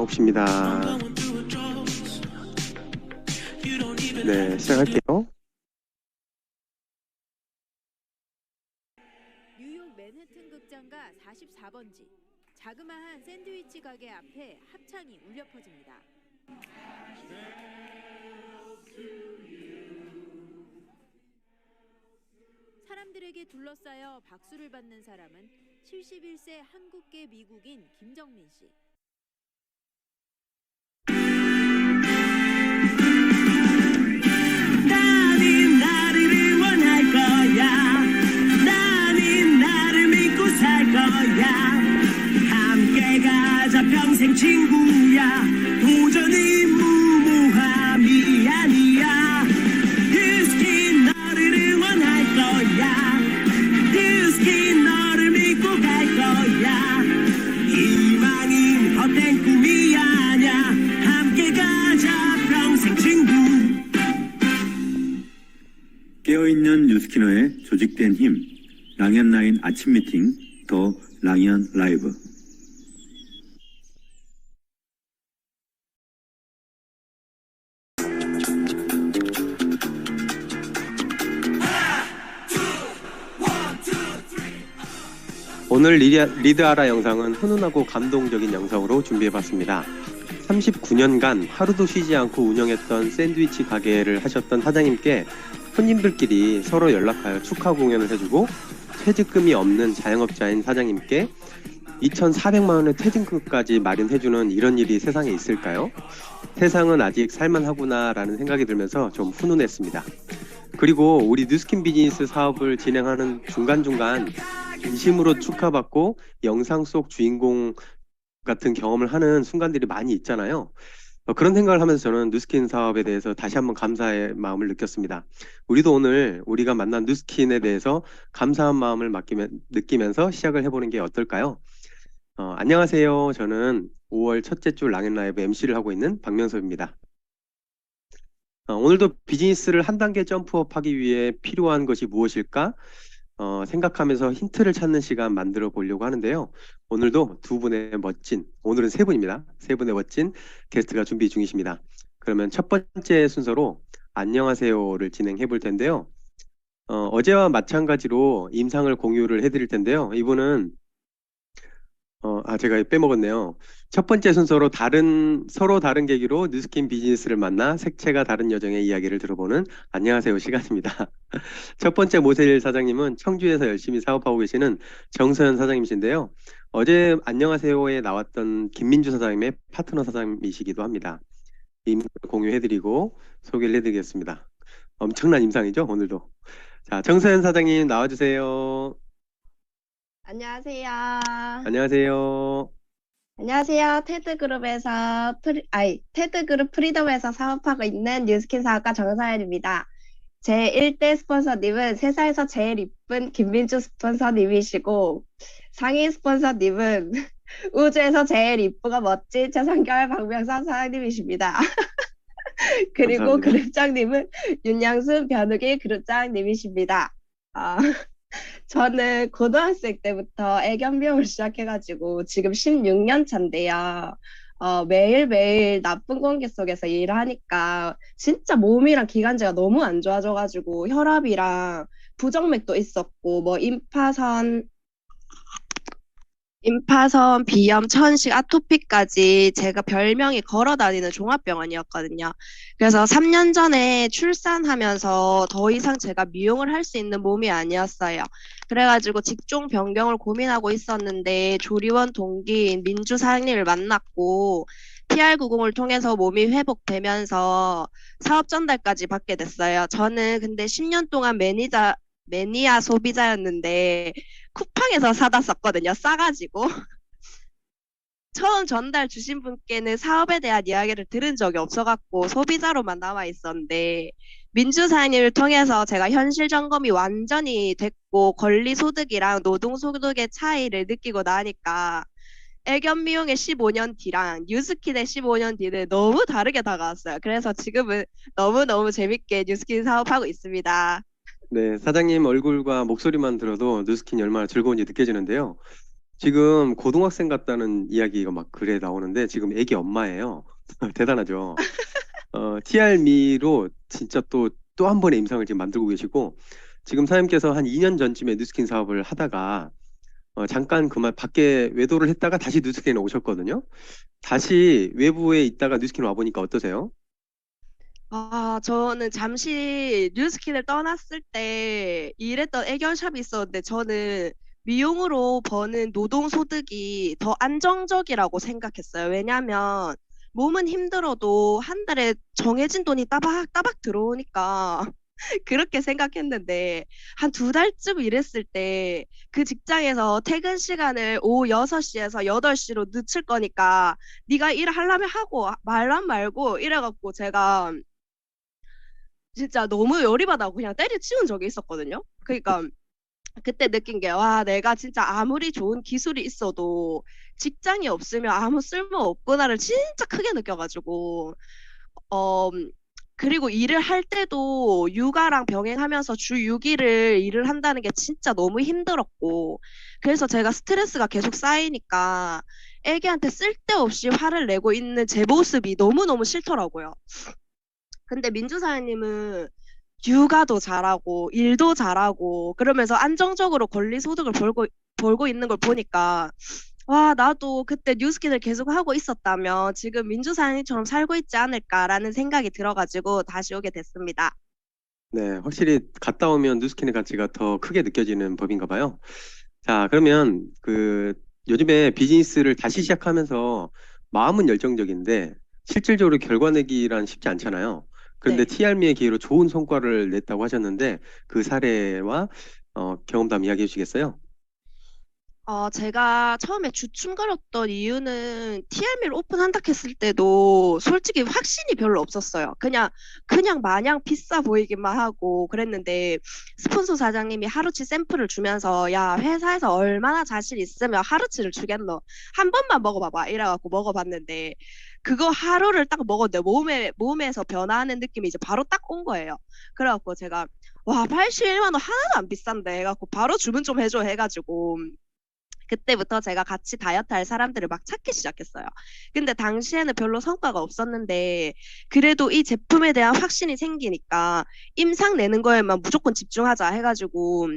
9시입니다. 네, 시작할게요. 뉴욕 맨해튼 극장가 44번지 자그마한 샌드위치 가게 앞에 합창이 울려 퍼집니다. 사람들에게 둘러싸여 박수를 받는 사람은 71세 한국계 미국인 김정민 씨. 나는 나를 응원할 거야. 나는 나를 믿고 살 거야. 함께 가자 평생 친구야. 도전은 무모함이 아니야. 뉴스킨 너를 응원할 거야. 뉴스킨 너를 믿고 갈 거야. 희망은 헛된 꿈이 아냐. 함께 가자 평생 친구. 깨어있는 뉴스키너의 조직된 힘, 랑현라인 아침 미팅, 더 랑현 라이브. 오늘 리드하라 영상은 훈훈하고 감동적인 영상으로 준비해봤습니다. 39년간 하루도 쉬지 않고 운영했던 샌드위치 가게를 하셨던 사장님께 손님들끼리 서로 연락하여 축하 공연을 해주고 퇴직금이 없는 자영업자인 사장님께 2,400만 원의 퇴직금까지 마련해주는 이런 일이 세상에 있을까요? 세상은 아직 살만하구나 라는 생각이 들면서 좀 훈훈했습니다. 그리고 우리 뉴스킨 비즈니스 사업을 진행하는 중간중간 진심으로 축하받고 영상 속 주인공 같은 경험을 하는 순간들이 많이 있잖아요. 그런 생각을 하면서 저는 뉴스킨 사업에 대해서 다시 한번 감사의 마음을 느꼈습니다. 우리도 오늘 우리가 만난 뉴스킨에 대해서 감사한 마음을 느끼면서 시작을 해보는 게 어떨까요? 안녕하세요. 저는 5월 첫째 주 랑앤 라이브 MC를 하고 있는 박명섭입니다. 오늘도 비즈니스를 한 단계 점프업 하기 위해 필요한 것이 무엇일까? 생각하면서 힌트를 찾는 시간 만들어 보려고 하는데요. 오늘도 오늘은 세 분입니다. 세 분의 멋진 게스트가 준비 중이십니다. 그러면 첫 번째 순서로 안녕하세요를 진행해 볼 텐데요. 어제와 마찬가지로 임상을 공유를 해드릴 텐데요. 이분은 제가 빼먹었네요. 첫 번째 순서로 서로 다른 계기로 뉴스킨 비즈니스를 만나 색채가 다른 여정의 이야기를 들어보는 안녕하세요 시간입니다. 첫 번째 모세일 사장님은 청주에서 열심히 사업하고 계시는 정서연 사장님이신데요. 어제 안녕하세요에 나왔던 김민주 사장님의 파트너 사장님이시기도 합니다. 임상을 공유해드리고 소개를 해드리겠습니다. 엄청난 임상이죠, 오늘도. 자, 정서연 사장님 나와주세요. 안녕하세요. 안녕하세요. 안녕하세요. 테드그룹 프리덤에서 사업하고 있는 뉴스킨 사업가 정서연입니다. 제 1대 스폰서님은 세상에서 제일 이쁜 김민주 스폰서님이시고, 상위 스폰서님은 우주에서 제일 이쁘고 멋진 최상결 박명선 사장님이십니다. 그리고 감사합니다. 그룹장님은 윤양순 변우기 그룹장님이십니다. 저는 고등학생 때부터 애견 미용을 시작해가지고 지금 16년 차인데요. 매일매일 나쁜 공기 속에서 일을 하니까 진짜 몸이랑 기관지가 너무 안 좋아져가지고 혈압이랑 부정맥도 있었고 뭐 임파선, 비염, 천식, 아토피까지 제가 별명이 걸어다니는 종합병원이었거든요. 그래서 3년 전에 출산하면서 더 이상 제가 미용을 할 수 있는 몸이 아니었어요. 그래가지고 직종 변경을 고민하고 있었는데 조리원 동기인 민주 사장님을 만났고 PR90을 통해서 몸이 회복되면서 사업 전달까지 받게 됐어요. 저는 근데 10년 동안 매니아 소비자였는데 쿠팡에서 사다 썼거든요. 싸가지고. 처음 전달 주신 분께는 사업에 대한 이야기를 들은 적이 없어갖고 소비자로만 남아 있었는데 민주 사장님을 통해서 제가 현실 점검이 완전히 됐고 권리소득이랑 노동소득의 차이를 느끼고 나니까 애견 미용의 15년 뒤랑 뉴스킨의 15년 뒤는 너무 다르게 다가왔어요. 그래서 지금은 너무너무 재밌게 뉴스킨 사업하고 있습니다. 네, 사장님 얼굴과 목소리만 들어도 뉴스킨이 얼마나 즐거운지 느껴지는데요. 지금 고등학생 같다는 이야기가 막 글에 나오는데 지금 애기 엄마예요. 대단하죠. TR미로 진짜 또 한 번의 임상을 지금 만들고 계시고 지금 사장님께서 한 2년 전쯤에 뉴스킨 사업을 하다가 잠깐 그만 밖에 외도를 했다가 다시 뉴스킨에 오셨거든요. 다시 외부에 있다가 뉴스킨 와보니까 어떠세요? 저는 잠시 뉴스킨을 떠났을 때 일했던 애견샵이 있었는데 저는 미용으로 버는 노동소득이 더 안정적이라고 생각했어요. 왜냐면 몸은 힘들어도 한 달에 정해진 돈이 따박따박 들어오니까 그렇게 생각했는데 한 두 달쯤 일했을 때 그 직장에서 퇴근 시간을 오후 6시에서 8시로 늦출 거니까 네가 일하려면 하고 말란 말고 이래갖고 제가 진짜 너무 열이 받아고 그냥 때려치운 적이 있었거든요. 그러니까 그때 느낀 게, 와, 내가 진짜 아무리 좋은 기술이 있어도 직장이 없으면 아무 쓸모 없구나를 진짜 크게 느껴가지고, 어, 그리고 일을 할 때도 육아랑 병행하면서 주 6일을 일을 한다는 게 진짜 너무 힘들었고, 그래서 제가 스트레스가 계속 쌓이니까 애기한테 쓸데없이 화를 내고 있는 제 모습이 너무너무 싫더라고요. 근데 민주사장님은 육아도 잘하고 일도 잘하고 그러면서 안정적으로 권리 소득을 벌고 있는 걸 보니까 와, 나도 그때 뉴스킨을 계속 하고 있었다면 지금 민주사장님처럼 살고 있지 않을까라는 생각이 들어가지고 다시 오게 됐습니다. 네, 확실히 갔다 오면 뉴스킨의 가치가 더 크게 느껴지는 법인가 봐요. 자, 그러면 요즘에 비즈니스를 다시 시작하면서 마음은 열정적인데 실질적으로 결과 내기란 쉽지 않잖아요. 그런데 네. TR미의 기회로 좋은 성과를 냈다고 하셨는데 그 사례와 경험담 이야기해 주시겠어요? 제가 처음에 주춤거렸던 이유는 TR미를 오픈한다 했을 때도 솔직히 확신이 별로 없었어요. 그냥 마냥 비싸 보이기만 하고 그랬는데 스폰서 사장님이 하루치 샘플을 주면서 야, 회사에서 얼마나 자신 있으면 하루치를 주겠노? 한 번만 먹어봐봐. 이래갖고 먹어봤는데 그거 하루를 딱 먹었는데 몸에서 변화하는 느낌이 이제 바로 딱 온 거예요. 그래갖고 제가 와, 81만 원 하나도 안 비싼데 해갖고 바로 주문 좀 해줘 해가지고 그때부터 제가 같이 다이어트 할 사람들을 막 찾기 시작했어요. 근데 당시에는 별로 성과가 없었는데, 그래도 이 제품에 대한 확신이 생기니까 임상 내는 거에만 무조건 집중하자 해가지고,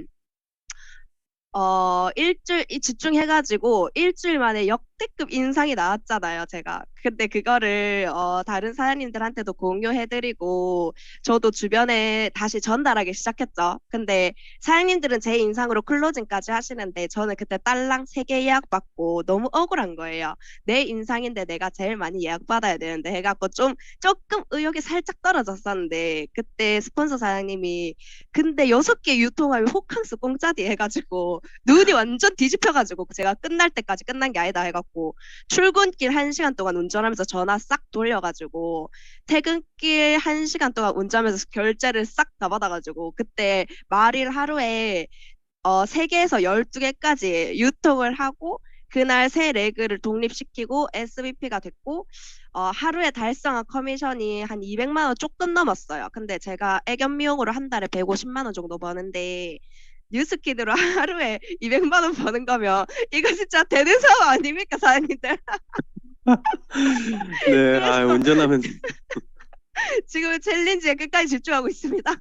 집중해가지고 일주일 만에 역대급 인상이 나왔잖아요, 제가. 근데 그거를, 다른 사장님들한테도 공유해드리고, 저도 주변에 다시 전달하기 시작했죠. 근데 사장님들은 제 인상으로 클로징까지 하시는데, 저는 그때 딸랑 3개 예약 받고 너무 억울한 거예요. 내 인상인데 내가 제일 많이 예약 받아야 되는데 해갖고 조금 의욕이 살짝 떨어졌었는데, 그때 스폰서 사장님이 근데 6개 유통하면 호캉스 공짜디 해가지고 눈이 완전 뒤집혀가지고 제가 끝날 때까지 끝난 게 아니다 해갖고 출근길 1시간 동안 운전하면서 전화 싹 돌려가지고 퇴근길 1시간 동안 운전하면서 결제를 싹 다 받아가지고 그때 말일 하루에 3개에서 12개까지 유통을 하고 그날 새 레그를 독립시키고 SVP가 됐고 하루에 달성한 커미션이 한 200만 원 조금 넘었어요. 근데 제가 애견 미용으로 한 달에 150만 원 정도 버는데 뉴스키드로 하루에 200만 원 버는 거면 이거 진짜 되는 사업 아닙니까, 사장님들? 네, 그래서 운전하면서 지금 챌린지에 끝까지 집중하고 있습니다.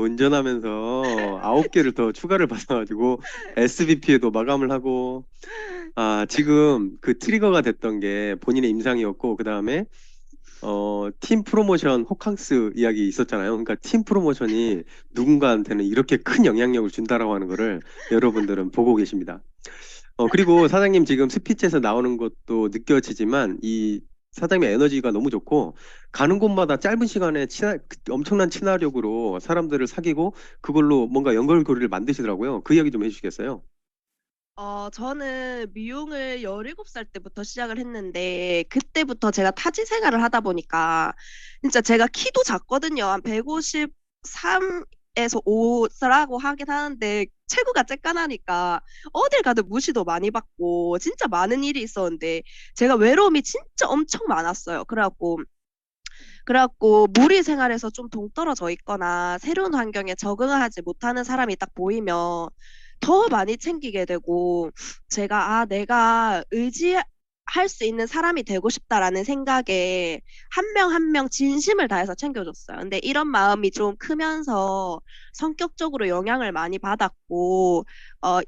운전하면서 9개를 더 추가를 받아가지고 SVP에도 마감을 하고 지금 그 트리거가 됐던 게 본인의 임상이었고 그다음에 팀 프로모션 호캉스 이야기 있었잖아요. 그러니까 팀 프로모션이 누군가한테는 이렇게 큰 영향력을 준다라고 하는 거를 여러분들은 보고 계십니다. 그리고 사장님 지금 스피치에서 나오는 것도 느껴지지만 이 사장님의 에너지가 너무 좋고 가는 곳마다 짧은 시간에 엄청난 친화력으로 사람들을 사귀고 그걸로 뭔가 연결고리를 만드시더라고요. 그 이야기 좀 해주시겠어요? 저는 미용을 17살 때부터 시작을 했는데, 그때부터 제가 타지 생활을 하다 보니까, 진짜 제가 키도 작거든요. 한 153에서 5라고 하긴 하는데, 체구가 쬐깐하니까, 어딜 가도 무시도 많이 받고, 진짜 많은 일이 있었는데, 제가 외로움이 진짜 엄청 많았어요. 그래갖고 무리 생활에서 좀 동떨어져 있거나 새로운 환경에 적응을 하지 못하는 사람이 딱 보이면 더 많이 챙기게 되고 제가 내가 의지할 수 있는 사람이 되고 싶다라는 생각에 한 명 한 명 진심을 다해서 챙겨줬어요. 근데 이런 마음이 좀 크면서 성격적으로 영향을 많이 받았고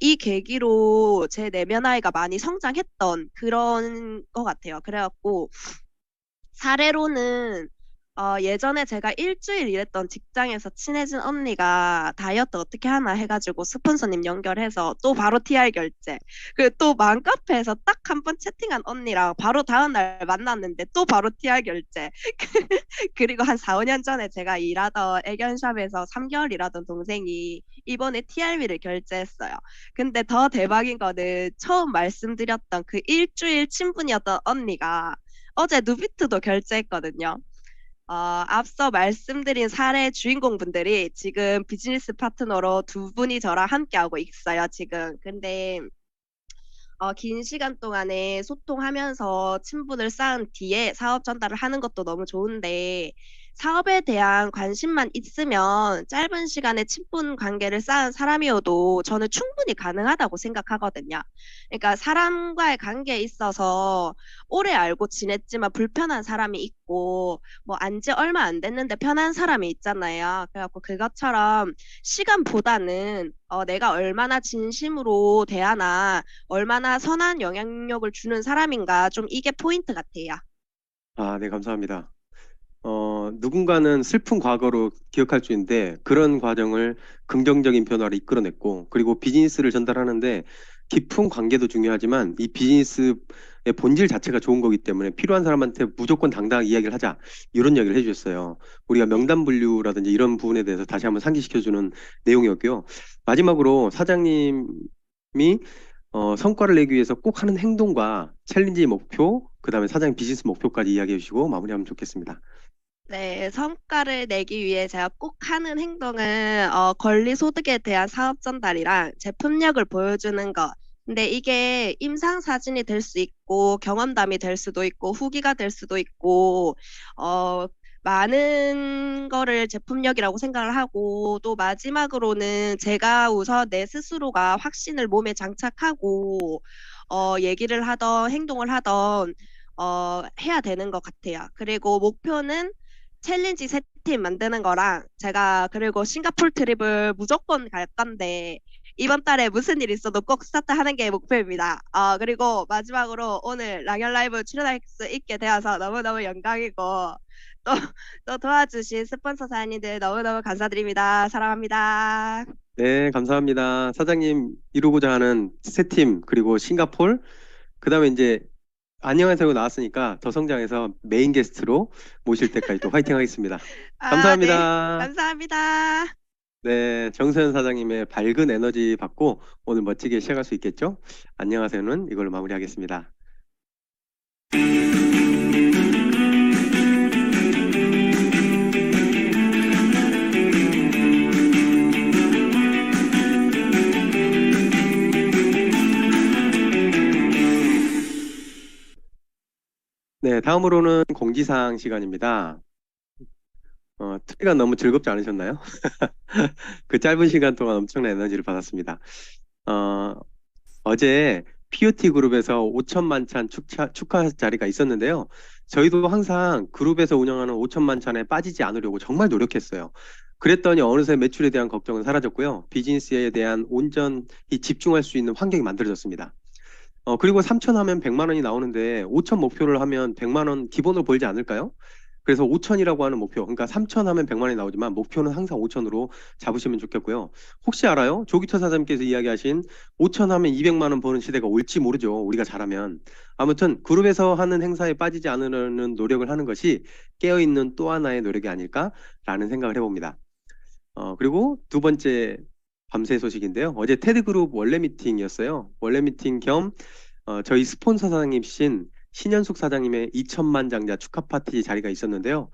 이 계기로 제 내면 아이가 많이 성장했던 그런 것 같아요. 그래갖고 사례로는 예전에 제가 일주일 일했던 직장에서 친해진 언니가 다이어트 어떻게 하나 해가지고 스폰서님 연결해서 또 바로 TR 결제. 그 또 맘카페에서 딱 한 번 채팅한 언니랑 바로 다음날 만났는데 또 바로 TR 결제. 그리고 한 4, 5년 전에 제가 일하던 애견샵에서 3개월 일하던 동생이 이번에 TR비를 결제했어요. 근데 더 대박인 거는 처음 말씀드렸던 그 일주일 친분이었던 언니가 어제 누비트도 결제했거든요. 앞서 말씀드린 사례 주인공분들이 지금 비즈니스 파트너로 두 분이 저랑 함께하고 있어요, 지금. 근데 긴 시간 동안에 소통하면서 친분을 쌓은 뒤에 사업 전달을 하는 것도 너무 좋은데 사업에 대한 관심만 있으면 짧은 시간에 친분 관계를 쌓은 사람이어도 저는 충분히 가능하다고 생각하거든요. 그러니까 사람과의 관계에 있어서 오래 알고 지냈지만 불편한 사람이 있고 뭐 안지 얼마 안 됐는데 편한 사람이 있잖아요. 그래갖고 그것처럼 시간보다는 내가 얼마나 진심으로 대하나 얼마나 선한 영향력을 주는 사람인가 좀 이게 포인트 같아요. 네, 감사합니다. 누군가는 슬픈 과거로 기억할 수 있는데 그런 과정을 긍정적인 변화로 이끌어냈고 그리고 비즈니스를 전달하는데 깊은 관계도 중요하지만 이 비즈니스의 본질 자체가 좋은 거기 때문에 필요한 사람한테 무조건 당당하게 이야기를 하자 이런 이야기를 해주셨어요. 우리가 명단 분류라든지 이런 부분에 대해서 다시 한번 상기시켜주는 내용이었고요. 마지막으로 사장님이 성과를 내기 위해서 꼭 하는 행동과 챌린지 목표, 그 다음에 사장 비즈니스 목표까지 이야기해 주시고 마무리하면 좋겠습니다. 네, 성과를 내기 위해 제가 꼭 하는 행동은 권리소득에 대한 사업 전달이랑 제품력을 보여주는 것. 근데 이게 임상 사진이 될 수 있고 경험담이 될 수도 있고 후기가 될 수도 있고 많은 거를 제품력이라고 생각을 하고 또 마지막으로는 제가 우선 내 스스로가 확신을 몸에 장착하고 얘기를 하던 행동을 하던 해야 되는 것 같아요. 그리고 목표는 챌린지 세 팀 만드는 거랑 제가 그리고 싱가포르 트립을 무조건 갈 건데 이번 달에 무슨 일 있어도 꼭 스타트하는 게 목표입니다. 그리고 마지막으로 오늘 랑연 라이브 출연할 수 있게 되어서 너무너무 영광이고 또, 또 도와주신 스폰서 사장님들 너무너무 감사드립니다. 사랑합니다. 네, 감사합니다. 사장님 이루고자 하는 새 팀, 그리고 싱가폴, 그 다음에 이제 안녕하세요 나왔으니까 더 성장해서 메인 게스트로 모실 때까지 또 화이팅 하겠습니다. 네. 감사합니다. 감사합니다. 네, 정서연 사장님의 밝은 에너지 받고 오늘 멋지게 시작할 수 있겠죠? 안녕하세요는 이걸로 마무리하겠습니다. 네, 다음으로는 공지사항 시간입니다. 특히가 너무 즐겁지 않으셨나요? 그 짧은 시간 동안 엄청난 에너지를 받았습니다. 어제 POT 그룹에서 5천만 찬 축하 자리가 있었는데요. 저희도 항상 그룹에서 운영하는 5천만 찬에 빠지지 않으려고 정말 노력했어요. 그랬더니 어느새 매출에 대한 걱정은 사라졌고요. 비즈니스에 대한 온전히 집중할 수 있는 환경이 만들어졌습니다. 그리고 3천 하면 100만 원이 나오는데 5천 목표를 하면 100만 원 기본으로 벌지 않을까요? 그래서 5천이라고 하는 목표, 그러니까 3천 하면 100만 원이 나오지만 목표는 항상 5천으로 잡으시면 좋겠고요. 혹시 알아요? 조기철 사장님께서 이야기하신 5천 하면 200만 원 버는 시대가 올지 모르죠. 우리가 잘하면. 아무튼 그룹에서 하는 행사에 빠지지 않으려는 노력을 하는 것이 깨어있는 또 하나의 노력이 아닐까라는 생각을 해봅니다. 그리고 두 번째 밤새 소식인데요. 어제 테드그룹 원래 미팅이었어요. 원래 미팅 겸 저희 스폰서 사장님이신 신현숙 사장님의 2천만 장자 축하 파티 자리가 있었는데요.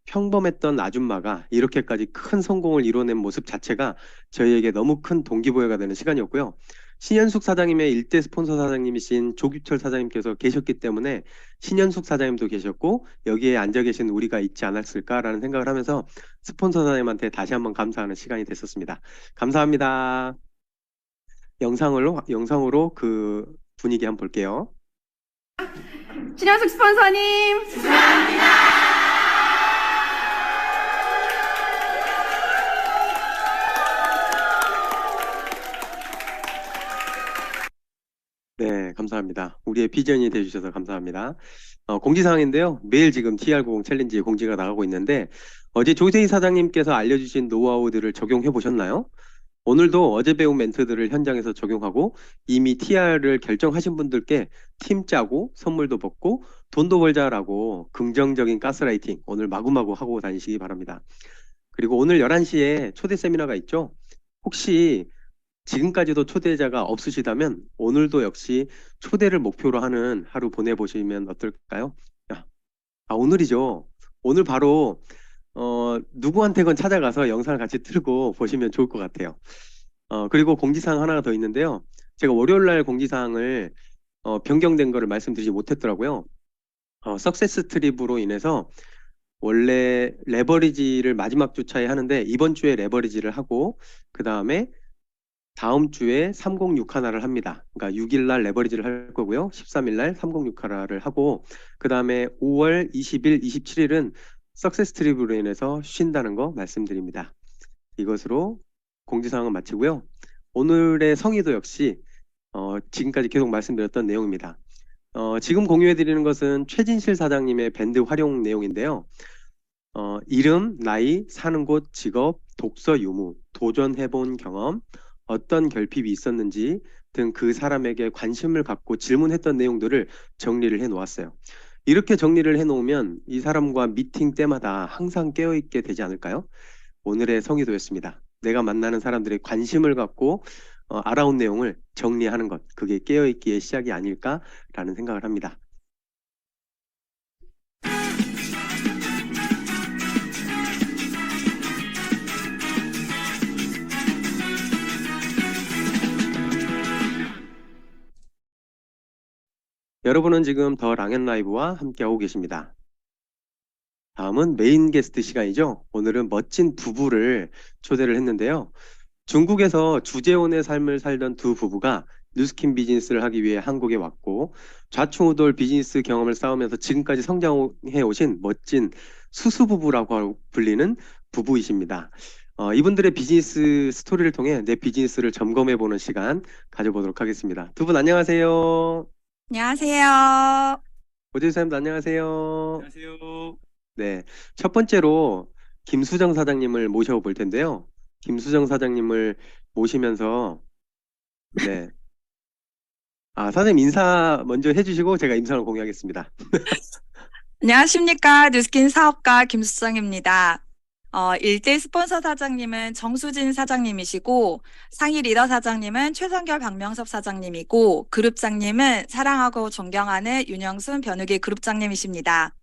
평범했던 아줌마가 이렇게까지 큰 성공을 이뤄낸 모습 자체가 저희에게 너무 큰 동기부여가 되는 시간이었고요. 신현숙 사장님의 일대 스폰서 사장님이신 조규철 사장님께서 계셨기 때문에 신현숙 사장님도 계셨고 여기에 앉아 계신 우리가 있지 않았을까라는 생각을 하면서 스폰서 사장님한테 다시 한번 감사하는 시간이 됐었습니다. 감사합니다. 영상으로 그 분위기 한번 볼게요. 신현숙 스폰서님. 네, 감사합니다. 우리의 비전이 되어주셔서 감사합니다. 공지사항인데요. 매일 지금 TR90 챌린지 공지가 나가고 있는데 어제 조세희 사장님께서 알려주신 노하우들을 적용해 보셨나요? 오늘도 어제 배운 멘트들을 현장에서 적용하고 이미 TR을 결정하신 분들께 팀 짜고 선물도 받고 돈도 벌자라고 긍정적인 가스라이팅 오늘 마구마구 하고 다니시기 바랍니다. 그리고 오늘 11시에 초대 세미나가 있죠? 혹시 지금까지도 초대자가 없으시다면 오늘도 역시 초대를 목표로 하는 하루 보내보시면 어떨까요? 오늘이죠. 오늘 바로 누구한테건 찾아가서 영상을 같이 틀고 보시면 좋을 것 같아요. 그리고 공지사항 하나가 더 있는데요. 제가 월요일날 공지사항을 변경된 거를 말씀드리지 못했더라고요. 석세스 트립으로 인해서 원래 레버리지를 마지막 주차에 하는데 이번 주에 레버리지를 하고 그 다음에 다음 주에 306 하나를 합니다. 그러니까 6일 날 레버리지를 할 거고요. 13일 날 306 하나를 하고 그 다음에 5월 20일, 27일은 석세스 트립으로 인해서 쉰다는 거 말씀드립니다. 이것으로 공지사항은 마치고요. 오늘의 성의도 역시 지금까지 계속 말씀드렸던 내용입니다. 지금 공유해드리는 것은 최진실 사장님의 밴드 활용 내용인데요. 이름, 나이, 사는 곳, 직업, 독서 유무, 도전해본 경험, 어떤 결핍이 있었는지 등 그 사람에게 관심을 갖고 질문했던 내용들을 정리를 해 놓았어요. 이렇게 정리를 해 놓으면 이 사람과 미팅 때마다 항상 깨어있게 되지 않을까요? 오늘의 성의도였습니다. 내가 만나는 사람들의 관심을 갖고 알아온 내용을 정리하는 것, 그게 깨어있기의 시작이 아닐까라는 생각을 합니다. 여러분은 지금 더 랑앤라이브와 함께하고 계십니다. 다음은 메인 게스트 시간이죠. 오늘은 멋진 부부를 초대를 했는데요. 중국에서 주재원의 삶을 살던 두 부부가 뉴스킨 비즈니스를 하기 위해 한국에 왔고 좌충우돌 비즈니스 경험을 쌓으면서 지금까지 성장해 오신 멋진 수수부부라고 불리는 부부이십니다. 이분들의 비즈니스 스토리를 통해 내 비즈니스를 점검해보는 시간 가져보도록 하겠습니다. 두 분 안녕하세요. 안녕하세요. 오재희 사장님도 안녕하세요. 안녕하세요. 네, 첫 번째로 김수정 사장님을 모셔볼 텐데요. 김수정 사장님을 모시면서 네, 사장님 인사 먼저 해주시고 제가 임상을 공유하겠습니다. 안녕하십니까. 뉴스킨 사업가 김수정입니다. 1대 스폰서 사장님은 정수진 사장님이시고 상위 리더 사장님은 최성결 박명섭 사장님이고 그룹장님은 사랑하고 존경하는 윤영순 변우기 그룹장님이십니다.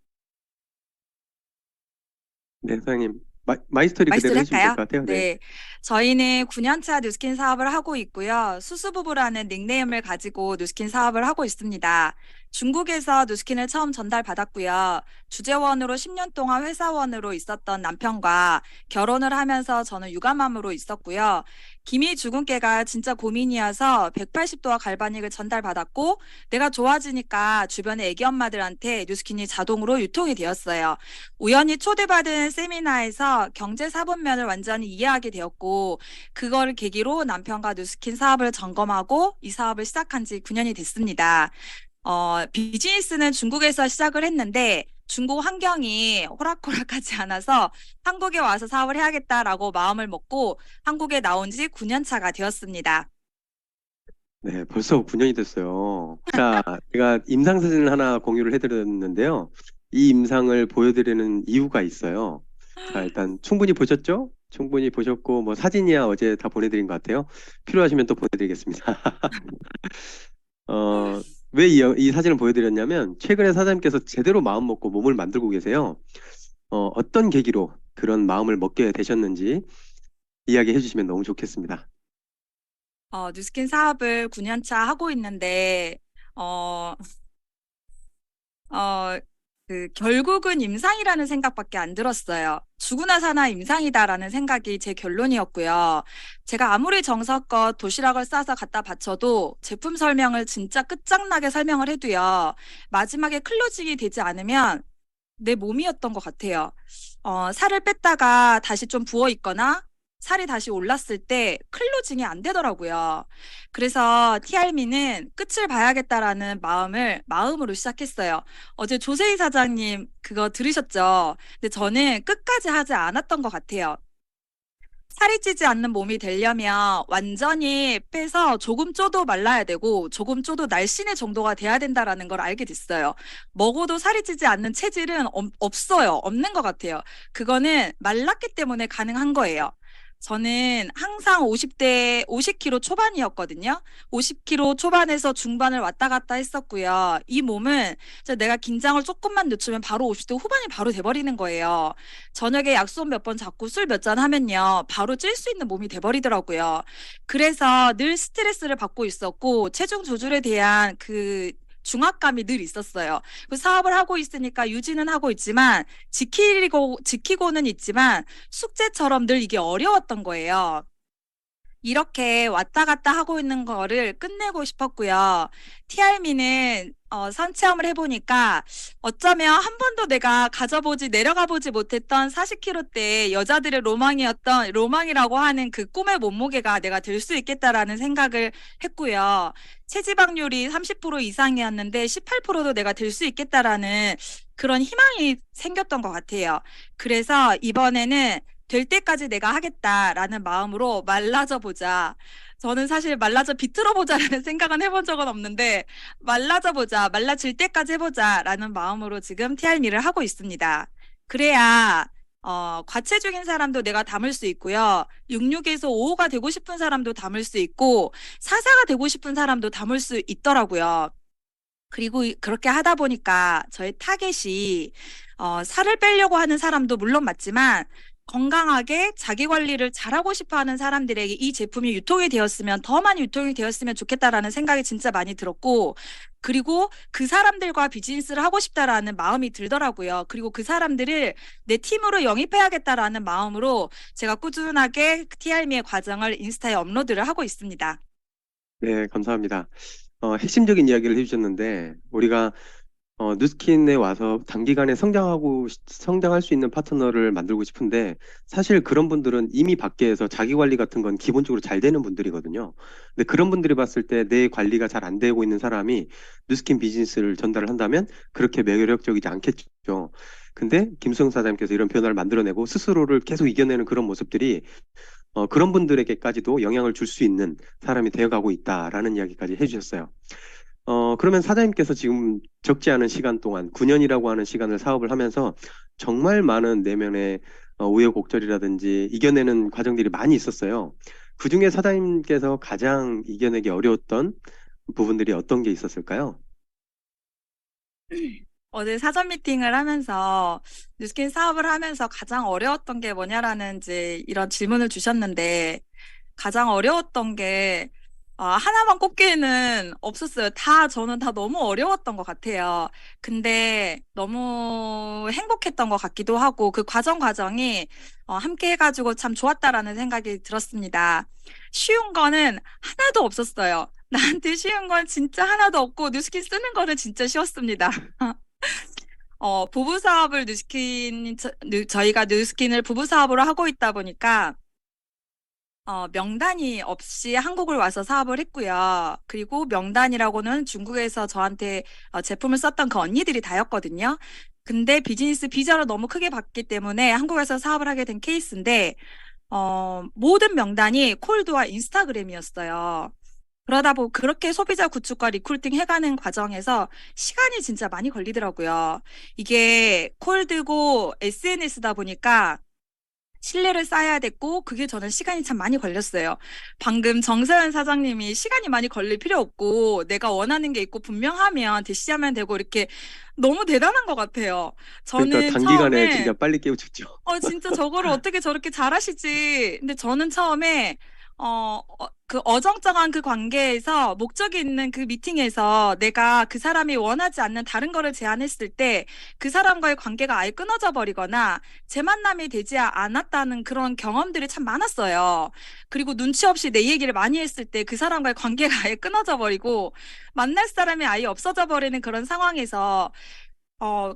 네, 사장님 마이스터리 그대로 말씀을 해주시면 될 할까요? 것 같아요. 네. 저희는 9년차 뉴스킨 사업을 하고 있고요. 수수부부라는 닉네임을 가지고 뉴스킨 사업을 하고 있습니다. 중국에서 뉴스킨을 처음 전달받았고요. 주재원으로 10년 동안 회사원으로 있었던 남편과 결혼을 하면서 저는 육아맘으로 있었고요. 기미 주근깨가 진짜 고민이어서 180도와 갈바닉을 전달받았고 내가 좋아지니까 주변의 애기 엄마들한테 뉴스킨이 자동으로 유통이 되었어요. 우연히 초대받은 세미나에서 경제사본면을 완전히 이해하게 되었고 그걸 계기로 남편과 뉴스킨 사업을 점검하고 이 사업을 시작한 지 9년이 됐습니다. 비즈니스는 중국에서 시작을 했는데 중국 환경이 호락호락하지 않아서 한국에 와서 사업을 해야겠다라고 마음을 먹고 한국에 나온 지 9년 차가 되었습니다. 네, 벌써 9년이 됐어요. 자, 제가 임상 사진을 하나 공유를 해드렸는데요. 이 임상을 보여드리는 이유가 있어요. 자, 일단 충분히 보셨죠? 충분히 보셨고 뭐 사진이야 어제 다 보내드린 것 같아요. 필요하시면 또 보내드리겠습니다. 왜 이 사진을 보여드렸냐면 최근에 사장님께서 제대로 마음 먹고 몸을 만들고 계세요. 어떤 계기로 그런 마음을 먹게 되셨는지 이야기해 주시면 너무 좋겠습니다. 뉴스킨 사업을 9년 차 하고 있는데 결국은 임상이라는 생각밖에 안 들었어요. 죽으나 사나 임상이다라는 생각이 제 결론이었고요. 제가 아무리 정성껏 도시락을 싸서 갖다 바쳐도 제품 설명을 진짜 끝장나게 설명을 해도요. 마지막에 클로징이 되지 않으면 내 몸이었던 것 같아요. 살을 뺐다가 다시 좀 부어 있거나 살이 다시 올랐을 때 클로징이 안 되더라고요. 그래서 TRM는 끝을 봐야겠다라는 마음으로 시작했어요. 어제 조세희 사장님 그거 들으셨죠? 근데 저는 끝까지 하지 않았던 것 같아요. 살이 찌지 않는 몸이 되려면 완전히 빼서 조금 쪄도 말라야 되고 조금 쪄도 날씬의 정도가 돼야 된다라는 걸 알게 됐어요. 먹어도 살이 찌지 않는 체질은 없어요. 없는 것 같아요. 그거는 말랐기 때문에 가능한 거예요. 저는 항상 50kg 초반이었거든요. 50kg 초반에서 중반을 왔다 갔다 했었고요. 이 몸은 진짜 내가 긴장을 조금만 늦추면 바로 50대 후반이 바로 돼버리는 거예요. 저녁에 약속 몇 번 잡고 술 몇 잔 하면요. 바로 찔 수 있는 몸이 돼버리더라고요. 그래서 늘 스트레스를 받고 있었고 체중 조절에 대한 중압감이 늘 있었어요. 그 사업을 하고 있으니까 유지는 하고 있지만 지키고는 있지만 숙제처럼 늘 이게 어려웠던 거예요. 이렇게 왔다 갔다 하고 있는 거를 끝내고 싶었고요. TRM는 선체험을 해보니까 어쩌면 한 번도 내가 내려가 보지 못했던 40kg대 여자들의 로망이라고 하는 그 꿈의 몸무게가 내가 될 수 있겠다라는 생각을 했고요. 체지방률이 30% 이상이었는데 18%도 내가 될 수 있겠다라는 그런 희망이 생겼던 것 같아요. 그래서 이번에는 될 때까지 내가 하겠다라는 마음으로 말라져 보자. 저는 사실 말라져 비틀어 보자라는 생각은 해본 적은 없는데 말라져 보자, 말라질 때까지 해보자라는 마음으로 지금 TRM를 하고 있습니다. 그래야 과체중인 사람도 내가 담을 수 있고요. 66에서 55가 되고 싶은 사람도 담을 수 있고 44가 되고 싶은 사람도 담을 수 있더라고요. 그리고 그렇게 하다 보니까 저의 타겟이 살을 빼려고 하는 사람도 물론 맞지만 건강하게 자기 관리를 잘하고 싶어 하는 사람들에게 이 제품이 더 많이 유통이 되었으면 좋겠다라는 생각이 진짜 많이 들었고, 그리고 그 사람들과 비즈니스를 하고 싶다라는 마음이 들더라고요. 그리고 그 사람들을 내 팀으로 영입해야겠다라는 마음으로 제가 꾸준하게 TRM의 과정을 인스타에 업로드를 하고 있습니다. 네, 감사합니다. 핵심적인 이야기를 해주셨는데, 우리가 누스킨에 와서 단기간에 성장할 수 있는 파트너를 만들고 싶은데, 사실 그런 분들은 이미 밖에서 자기 관리 같은 건 기본적으로 잘 되는 분들이거든요. 근데 그런 분들이 봤을 때 내 관리가 잘 안 되고 있는 사람이 누스킨 비즈니스를 전달을 한다면 그렇게 매력적이지 않겠죠. 근데 김수영 사장님께서 이런 변화를 만들어내고 스스로를 계속 이겨내는 그런 모습들이 그런 분들에게까지도 영향을 줄 수 있는 사람이 되어가고 있다라는 이야기까지 해주셨어요. 그러면 사장님께서 지금 적지 않은 시간 동안 9년이라고 하는 시간을 사업을 하면서 정말 많은 내면의 우여곡절이라든지 이겨내는 과정들이 많이 있었어요. 그중에 사장님께서 가장 이겨내기 어려웠던 부분들이 어떤 게 있었을까요? 어제 사전 미팅을 하면서 뉴스킨 사업을 하면서 가장 어려웠던 게 뭐냐라는 이런 질문을 주셨는데 가장 어려웠던 게 하나만 꼽기에는 없었어요. 저는 다 너무 어려웠던 것 같아요. 근데 너무 행복했던 것 같기도 하고 그 과정이 함께 해가지고 참 좋았다라는 생각이 들었습니다. 쉬운 거는 하나도 없었어요. 나한테 쉬운 건 진짜 하나도 없고 뉴스킨 쓰는 거는 진짜 쉬웠습니다. 부부 사업을 저희가 뉴스킨을 부부 사업으로 하고 있다 보니까 명단이 없이 한국을 와서 사업을 했고요. 그리고 명단이라고는 중국에서 저한테 제품을 썼던 그 언니들이 다였거든요. 근데 비즈니스 비자를 너무 크게 받기 때문에 한국에서 사업을 하게 된 케이스인데 모든 명단이 콜드와 인스타그램이었어요. 그러다 보고 그렇게 소비자 구축과 리크루팅 해가는 과정에서 시간이 진짜 많이 걸리더라고요. 이게 콜드고 SNS다 보니까 신뢰를 쌓아야 됐고 그게 저는 시간이 참 많이 걸렸어요. 방금 정서연 사장님이 시간이 많이 걸릴 필요 없고 내가 원하는 게 있고 분명하면 대시하면 되고 이렇게 너무 대단한 것 같아요. 그러니까 저는 단기간에 처음에 진짜 빨리 깨우쳤죠. 진짜 저거를 어떻게 저렇게 잘하시지. 근데 저는 처음에 그 어정쩡한 그 관계에서 목적이 있는 그 미팅에서 내가 그 사람이 원하지 않는 다른 거를 제안했을 때 그 사람과의 관계가 아예 끊어져 버리거나 재만남이 되지 않았다는 그런 경험들이 참 많았어요. 그리고 눈치 없이 내 얘기를 많이 했을 때 그 사람과의 관계가 아예 끊어져 버리고 만날 사람이 아예 없어져 버리는 그런 상황에서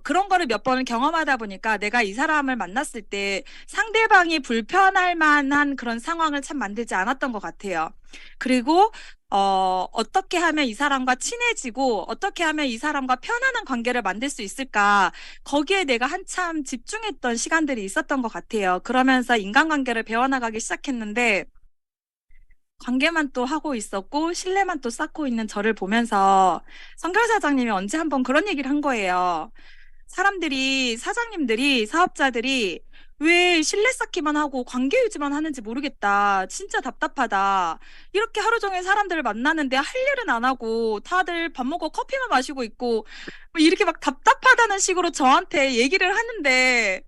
그런 거를 몇 번을 경험하다 보니까 내가 이 사람을 만났을 때 상대방이 불편할 만한 그런 상황을 참 만들지 않았던 것 같아요. 그리고, 어떻게 하면 이 사람과 친해지고, 어떻게 하면 이 사람과 편안한 관계를 만들 수 있을까, 거기에 내가 한참 집중했던 시간들이 있었던 것 같아요. 그러면서 인간관계를 배워나가기 시작했는데, 관계만 또 하고 있었고 신뢰만 또 쌓고 있는 저를 보면서 성결 사장님이 언제 한번 그런 얘기를 한 거예요. 사장님들이, 사업자들이 왜 신뢰 쌓기만 하고 관계 유지만 하는지 모르겠다. 진짜 답답하다. 이렇게 하루 종일 사람들을 만나는데 할 일은 안 하고 다들 밥 먹고 커피만 마시고 있고 뭐 이렇게 막 답답하다는 식으로 저한테 얘기를 하는데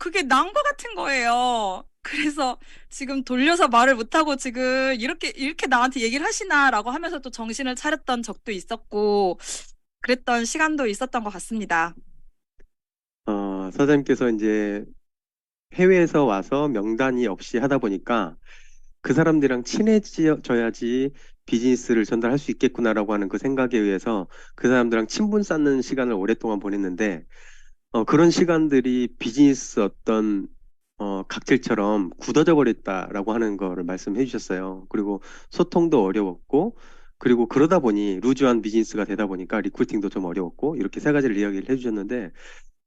그게 난 거 같은 거예요. 그래서 지금 돌려서 말을 못하고 지금 이렇게 나한테 얘기를 하시나라고 하면서 또 정신을 차렸던 적도 있었고, 그랬던 시간도 있었던 것 같습니다. 사장님께서 이제 해외에서 와서 명단이 없이 하다 보니까 그 사람들이랑 친해져야지 비즈니스를 전달할 수 있겠구나라고 하는 그 생각에 의해서 그 사람들이랑 친분 쌓는 시간을 오랫동안 보냈는데, 그런 시간들이 비즈니스 어떤 각질처럼 굳어져 버렸다라고 하는 거를 말씀해 주셨어요. 그리고 소통도 어려웠고, 그리고 그러다 보니 루즈한 비즈니스가 되다 보니까 리크루팅도 좀 어려웠고, 이렇게 세 가지를 이야기를 해주셨는데,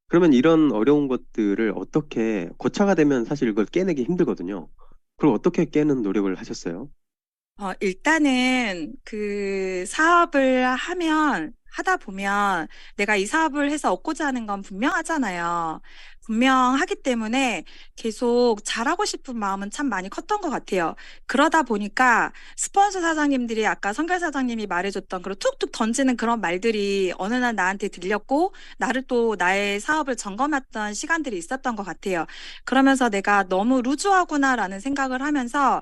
그러면 이런 어려운 것들을 어떻게 고차가 되면 사실 이걸 깨내기 힘들거든요. 그걸 어떻게 깨는 노력을 하셨어요? 일단은 그 사업을 하다 보면 내가 이 사업을 해서 얻고자 하는 건 분명하잖아요. 분명하기 때문에 계속 잘하고 싶은 마음은 참 많이 컸던 것 같아요. 그러다 보니까 스폰서 사장님들이 아까 성결 사장님이 말해줬던 그런 툭툭 던지는 그런 말들이 어느 날 나한테 들렸고 나를 또 나의 사업을 점검했던 시간들이 있었던 것 같아요. 그러면서 내가 너무 루즈하구나라는 생각을 하면서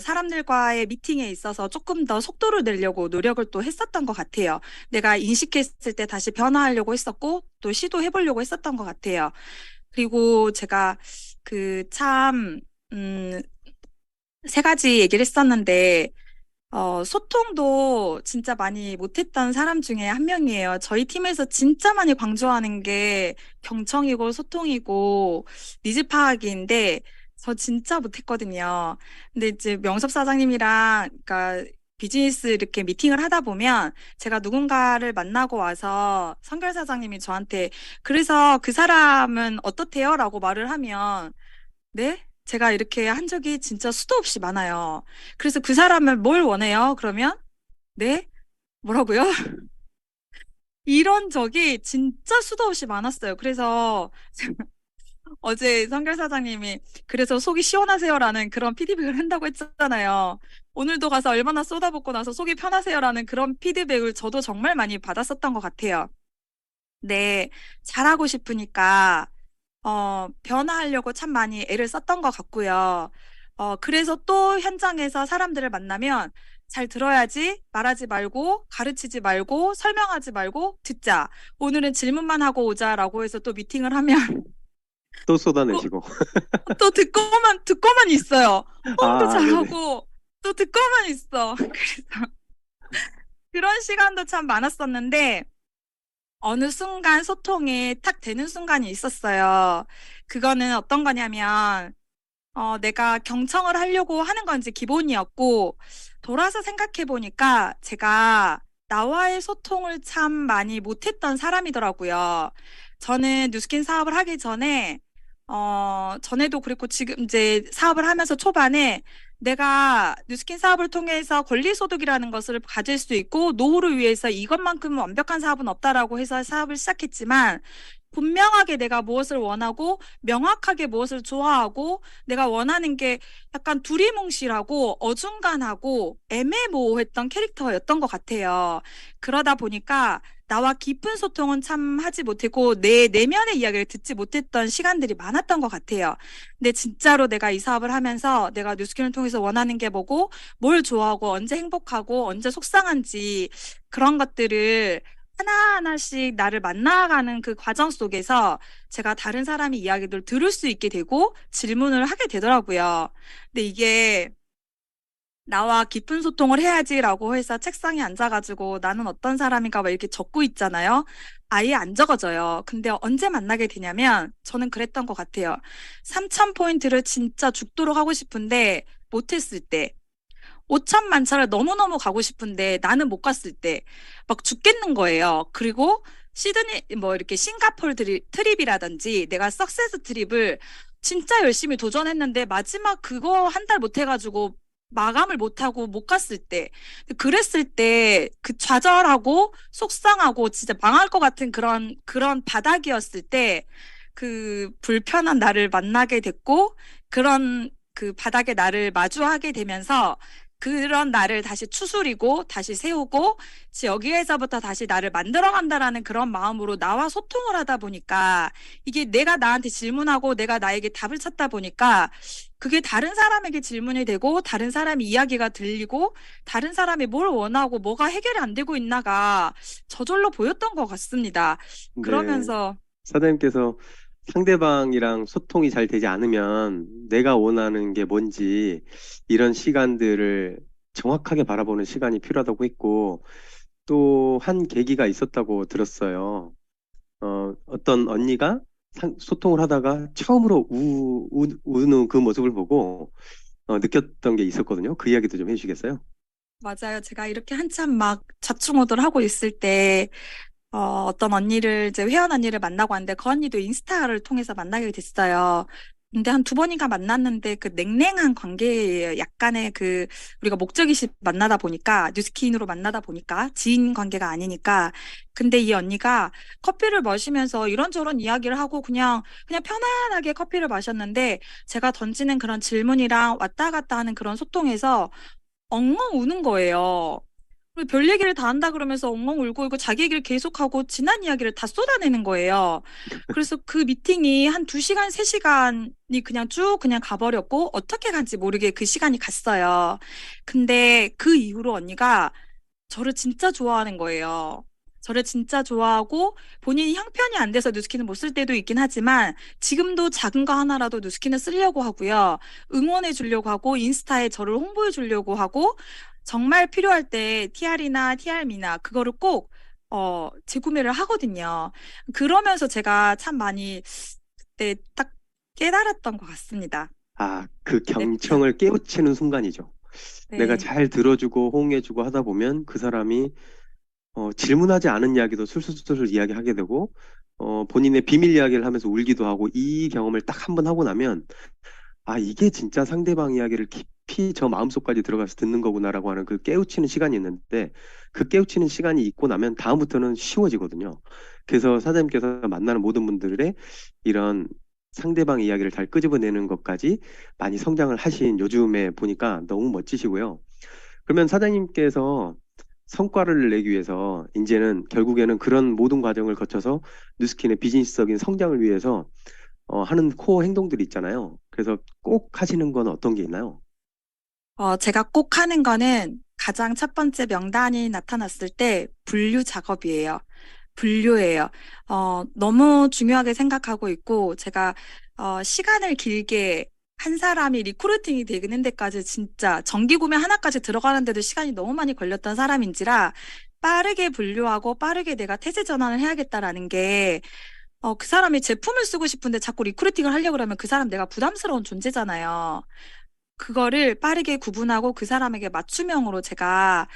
사람들과의 미팅에 있어서 조금 더 속도를 내려고 노력을 또 했었던 것 같아요. 내가 인식했을 때 다시 변화하려고 했었고, 또 시도해보려고 했었던 것 같아요. 그리고 제가 세 가지 얘기를 했었는데, 소통도 진짜 많이 못했던 사람 중에 한 명이에요. 저희 팀에서 진짜 많이 강조하는 게 경청이고 소통이고 니즈 파악인데, 저 진짜 못했거든요. 근데 이제 명섭 사장님이랑, 그러니까 비즈니스 이렇게 미팅을 하다 보면 제가 누군가를 만나고 와서 성결 사장님이 저한테 그래서 그 사람은 어떻대요? 라고 말을 하면 네? 제가 이렇게 한 적이 진짜 수도 없이 많아요. 그래서 그 사람은 뭘 원해요? 그러면 네? 뭐라고요? 이런 적이 진짜 수도 없이 많았어요. 그래서 어제 성결 사장님이 그래서 속이 시원하세요라는 그런 피드백을 한다고 했잖아요. 오늘도 가서 얼마나 쏟아붓고 나서 속이 편하세요라는 그런 피드백을 저도 정말 많이 받았었던 것 같아요. 네, 잘하고 싶으니까 변화하려고 참 많이 애를 썼던 것 같고요. 그래서 또 현장에서 사람들을 만나면 잘 들어야지, 말하지 말고, 가르치지 말고, 설명하지 말고, 듣자. 오늘은 질문만 하고 오자라고 해서 또 미팅을 하면 또 쏟아내시고. 또 듣고만 있어요. 호응도 네네. 잘하고, 또 듣고만 있어. 그래서 그런 시간도 참 많았었는데, 어느 순간 소통이 탁 되는 순간이 있었어요. 그거는 어떤 거냐면, 내가 경청을 하려고 하는 건지 기본이었고, 돌아서 생각해 보니까 제가 나와의 소통을 참 많이 못했던 사람이더라고요. 저는 뉴스킨 사업을 하기 전에, 전에도 그랬고 지금 이제 사업을 하면서 초반에 내가 뉴스킨 사업을 통해서 권리소득이라는 것을 가질 수 있고 노후를 위해서 이것만큼 완벽한 사업은 없다라고 해서 사업을 시작했지만 분명하게 내가 무엇을 원하고 명확하게 무엇을 좋아하고 내가 원하는 게 약간 두리뭉실하고 어중간하고 애매모호했던 캐릭터였던 것 같아요. 그러다 보니까 나와 깊은 소통은 참 하지 못했고 내 내면의 이야기를 듣지 못했던 시간들이 많았던 것 같아요. 근데 진짜로 내가 이 사업을 하면서 내가 뉴스킨을 통해서 원하는 게 뭐고 뭘 좋아하고 언제 행복하고 언제 속상한지 그런 것들을 하나하나씩 나를 만나가는 그 과정 속에서 제가 다른 사람의 이야기를 들을 수 있게 되고 질문을 하게 되더라고요. 근데 이게 나와 깊은 소통을 해야지라고 해서 책상에 앉아가지고 나는 어떤 사람인가 막 이렇게 적고 있잖아요. 아예 안 적어져요. 근데 언제 만나게 되냐면 저는 그랬던 것 같아요. 3,000포인트를 진짜 죽도록 하고 싶은데 못했을 때, 5,000만차를 너무너무 가고 싶은데 나는 못 갔을 때 막 죽겠는 거예요. 그리고 시드니 뭐 이렇게 싱가포르 트립이라든지 내가 석세스 트립을 진짜 열심히 도전했는데 마지막 그거 한 달 못 해가지고 마감을 못하고 못 갔을 때 그랬을 때 그 좌절하고 속상하고 진짜 망할 것 같은 그런 바닥이었을 때 그 불편한 나를 만나게 됐고 그런 그 바닥에 나를 마주하게 되면서 그런 나를 다시 추스리고 다시 세우고 여기에서부터 다시 나를 만들어간다라는 그런 마음으로 나와 소통을 하다 보니까 이게 내가 나한테 질문하고 내가 나에게 답을 찾다 보니까 그게 다른 사람에게 질문이 되고 다른 사람의 이야기가 들리고 다른 사람이 뭘 원하고 뭐가 해결이 안 되고 있나가 저절로 보였던 것 같습니다. 네. 그러면서 사장님께서 상대방이랑 소통이 잘 되지 않으면 내가 원하는 게 뭔지 이런 시간들을 정확하게 바라보는 시간이 필요하다고 했고 또 한 계기가 있었다고 들었어요. 어떤 언니가 소통을 하다가 처음으로 우는 그 모습을 보고 느꼈던 게 있었거든요. 그 이야기도 좀 해주시겠어요? 맞아요. 제가 이렇게 한참 막 좌충우돌 하고 있을 때 어떤 언니를 이제 회원 언니를 만나고 왔는데 그 언니도 인스타를 통해서 만나게 됐어요. 근데 한 두 번인가 만났는데 그 냉랭한 관계예요. 약간의 그 우리가 목적이식 만나다 보니까 뉴스킨으로 만나다 보니까 지인 관계가 아니니까. 근데 이 언니가 커피를 마시면서 이런저런 이야기를 하고 그냥 편안하게 커피를 마셨는데 제가 던지는 그런 질문이랑 왔다 갔다 하는 그런 소통에서 엉엉 우는 거예요. 별 얘기를 다 한다 그러면서 엉엉 울고 있고 자기 얘기를 계속하고 지난 이야기를 다 쏟아내는 거예요. 그래서 그 미팅이 한 2시간, 3시간이 그냥 쭉 그냥 가버렸고 어떻게 간지 모르게 그 시간이 갔어요. 근데 그 이후로 언니가 저를 진짜 좋아하는 거예요. 저를 진짜 좋아하고 본인이 형편이 안 돼서 뉴스킨을 못 쓸 때도 있긴 하지만 지금도 작은 거 하나라도 뉴스킨을 쓰려고 하고요. 응원해 주려고 하고 인스타에 저를 홍보해 주려고 하고 정말 필요할 때 TR이나 TR미나 그거를 꼭 재구매를 하거든요. 그러면서 제가 참 많이 그때 딱 깨달았던 것 같습니다. 그 경청을 깨우치는 순간이죠. 내가 네. 잘 들어주고 호응해주고 하다 보면 그 사람이 질문하지 않은 이야기도 술술술 이야기하게 되고 본인의 비밀 이야기를 하면서 울기도 하고 이 경험을 딱 한 번 하고 나면 이게 진짜 상대방 이야기를 깊이 저 마음속까지 들어가서 듣는 거구나라고 하는 그 깨우치는 시간이 있는데 그 깨우치는 시간이 있고 나면 다음부터는 쉬워지거든요. 그래서 사장님께서 만나는 모든 분들의 이런 상대방 이야기를 잘 끄집어내는 것까지 많이 성장을 하신 요즘에 보니까 너무 멋지시고요. 그러면 사장님께서 성과를 내기 위해서 이제는 결국에는 그런 모든 과정을 거쳐서 뉴스킨의 비즈니스적인 성장을 위해서 하는 코어 행동들이 있잖아요. 그래서 꼭 하시는 건 어떤 게 있나요? 제가 꼭 하는 거는 가장 첫 번째 명단이 나타났을 때 분류 작업이에요. 분류예요. 너무 중요하게 생각하고 있고, 제가, 시간을 길게 한 사람이 리크루팅이 되는 데까지 진짜 정기 구매 하나까지 들어가는데도 시간이 너무 많이 걸렸던 사람인지라 빠르게 분류하고 빠르게 내가 태세 전환을 해야겠다라는 게 그 사람이 제품을 쓰고 싶은데 자꾸 리크루팅을 하려고 그러면 그 사람 내가 부담스러운 존재잖아요. 그거를 빠르게 구분하고 그 사람에게 맞춤형으로 제가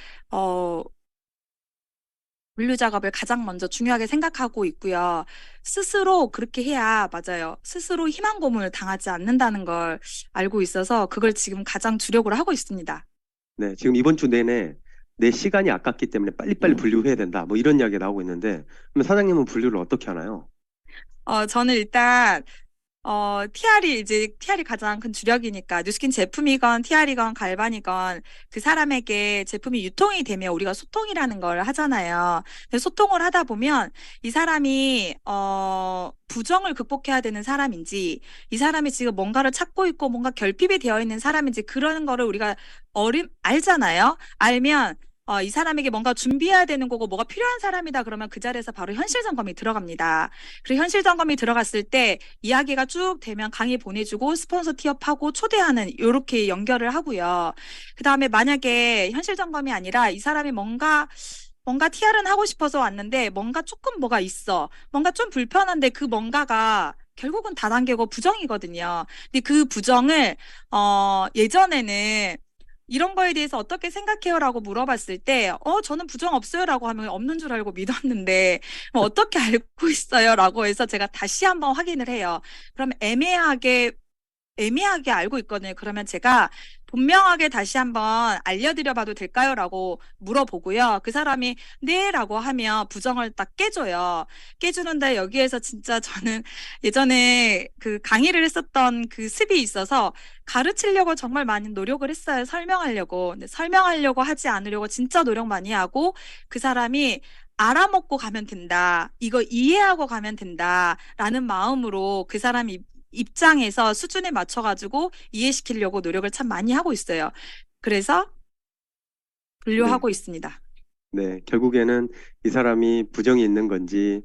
분류 작업을 가장 먼저 중요하게 생각하고 있고요. 스스로 그렇게 해야 맞아요. 스스로 희망 고문을 당하지 않는다는 걸 알고 있어서 그걸 지금 가장 주력으로 하고 있습니다. 네, 지금 이번 주 내내 내 시간이 아깝기 때문에 빨리빨리 분류해야 된다. 뭐 이런 이야기가 나오고 있는데 그러면 사장님은 분류를 어떻게 하나요? 저는 일단 TR이 가장 큰 주력이니까 뉴스킨 제품이건 TR이건 갈반이건 그 사람에게 제품이 유통이 되면 우리가 소통이라는 걸 하잖아요. 근데 소통을 하다 보면 이 사람이 부정을 극복해야 되는 사람인지 이 사람이 지금 뭔가를 찾고 있고 뭔가 결핍이 되어 있는 사람인지 그런 거를 우리가 알잖아요. 알면 이 사람에게 뭔가 준비해야 되는 거고 뭐가 필요한 사람이다 그러면 그 자리에서 바로 현실 점검이 들어갑니다. 그리고 현실 점검이 들어갔을 때 이야기가 쭉 되면 강의 보내주고 스폰서 티업하고 초대하는 이렇게 연결을 하고요. 그 다음에 만약에 현실 점검이 아니라 이 사람이 뭔가 TR은 하고 싶어서 왔는데 뭔가 조금 뭐가 있어. 뭔가 좀 불편한데 그 뭔가가 결국은 다단계고 부정이거든요. 근데 그 부정을 예전에는 이런 거에 대해서 어떻게 생각해요라고 물어봤을 때, 저는 부정 없어요라고 하면 없는 줄 알고 믿었는데, 어떻게 알고 있어요라고 해서 제가 다시 한번 확인을 해요. 그럼 애매하게 알고 있거든요. 그러면 제가 분명하게 다시 한번 알려드려 봐도 될까요? 라고 물어보고요. 그 사람이 네 라고 하면 부정을 딱 깨줘요. 깨주는데 여기에서 진짜 저는 예전에 그 강의를 했었던 그 습이 있어서 가르치려고 정말 많이 노력을 했어요. 설명하려고. 근데 설명하려고 하지 않으려고 진짜 노력 많이 하고 그 사람이 알아먹고 가면 된다. 이거 이해하고 가면 된다. 라는 마음으로 그 사람이 입장에서 수준에 맞춰가지고 이해시키려고 노력을 참 많이 하고 있어요. 그래서 분류하고 있습니다. 네, 결국에는 이 사람이 부정이 있는 건지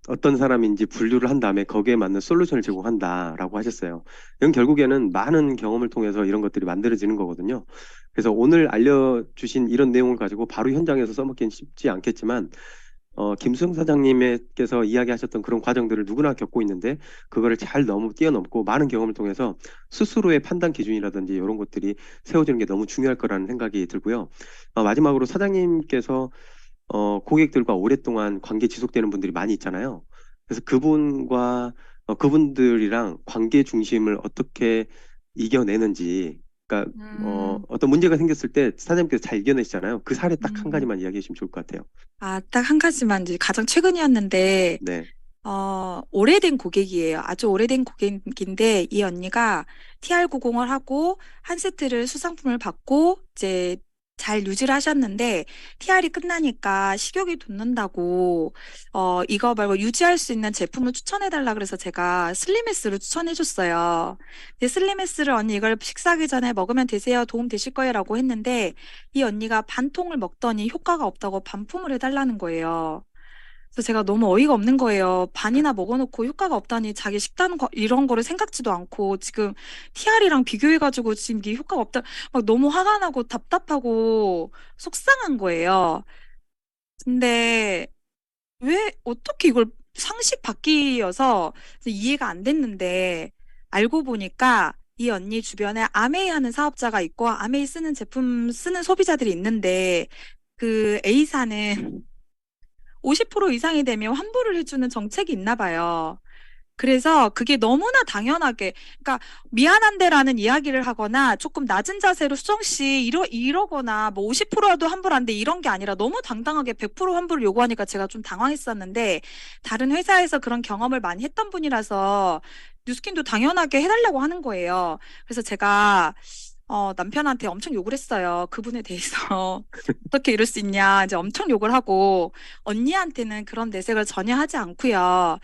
어떤 사람인지 분류를 한 다음에 거기에 맞는 솔루션을 제공한다라고 하셨어요. 이건 결국에는 많은 경험을 통해서 이런 것들이 만들어지는 거거든요. 그래서 오늘 알려주신 이런 내용을 가지고 바로 현장에서 써먹기는 쉽지 않겠지만 김수영 사장님께서 이야기하셨던 그런 과정들을 누구나 겪고 있는데 그거를 잘 뛰어넘고 많은 경험을 통해서 스스로의 판단 기준이라든지 이런 것들이 세워지는 게 너무 중요할 거라는 생각이 들고요. 마지막으로 사장님께서 고객들과 오랫동안 관계 지속되는 분들이 많이 있잖아요. 그래서 그분들이랑 관계 중심을 어떻게 이겨내는지, 그러니까 어떤 문제가 생겼을 때 사장님께서 잘 이겨내시잖아요. 그 사례 딱 한 가지만 이야기해 주시면 좋을 것 같아요. 딱 한 가지만 이제 가장 최근이었는데 네, 오래된 고객이에요. 아주 오래된 고객인데 이 언니가 TR90을 하고 한 세트를 수상품을 받고 이제 잘 유지를 하셨는데 TR이 끝나니까 식욕이 돋는다고 이거 말고 유지할 수 있는 제품을 추천해달라 그래서 제가 슬림에스를 추천해줬어요. 근데 슬림에스를 언니 이걸 식사하기 전에 먹으면 되세요. 도움 되실 거예요 라고 했는데 이 언니가 반 통을 먹더니 효과가 없다고 반품을 해달라는 거예요. 그래서 제가 너무 어이가 없는 거예요. 반이나 먹어놓고 효과가 없다니 자기 식단 이런 거를 생각지도 않고 지금 TR이랑 비교해가지고 지금 이게 효과가 없다 막 너무 화가 나고 답답하고 속상한 거예요. 근데 왜 어떻게 이걸 상식 바뀌어서 이해가 안 됐는데 알고 보니까 이 언니 주변에 아메이 하는 사업자가 있고 아메이 쓰는 제품 쓰는 소비자들이 있는데 그 A사는 50% 이상이 되면 환불을 해주는 정책이 있나 봐요. 그래서 그게 너무나 당연하게, 그러니까 미안한데라는 이야기를 하거나 조금 낮은 자세로 수정씨 이러거나 뭐 50%라도 환불 안 돼 이런 게 아니라 너무 당당하게 100% 환불을 요구하니까 제가 좀 당황했었는데 다른 회사에서 그런 경험을 많이 했던 분이라서 뉴스킨도 당연하게 해달라고 하는 거예요. 그래서 제가 남편한테 엄청 욕을 했어요. 그분에 대해서 어떻게 이럴 수 있냐 이제 엄청 욕을 하고 언니한테는 그런 내색을 전혀 하지 않고요.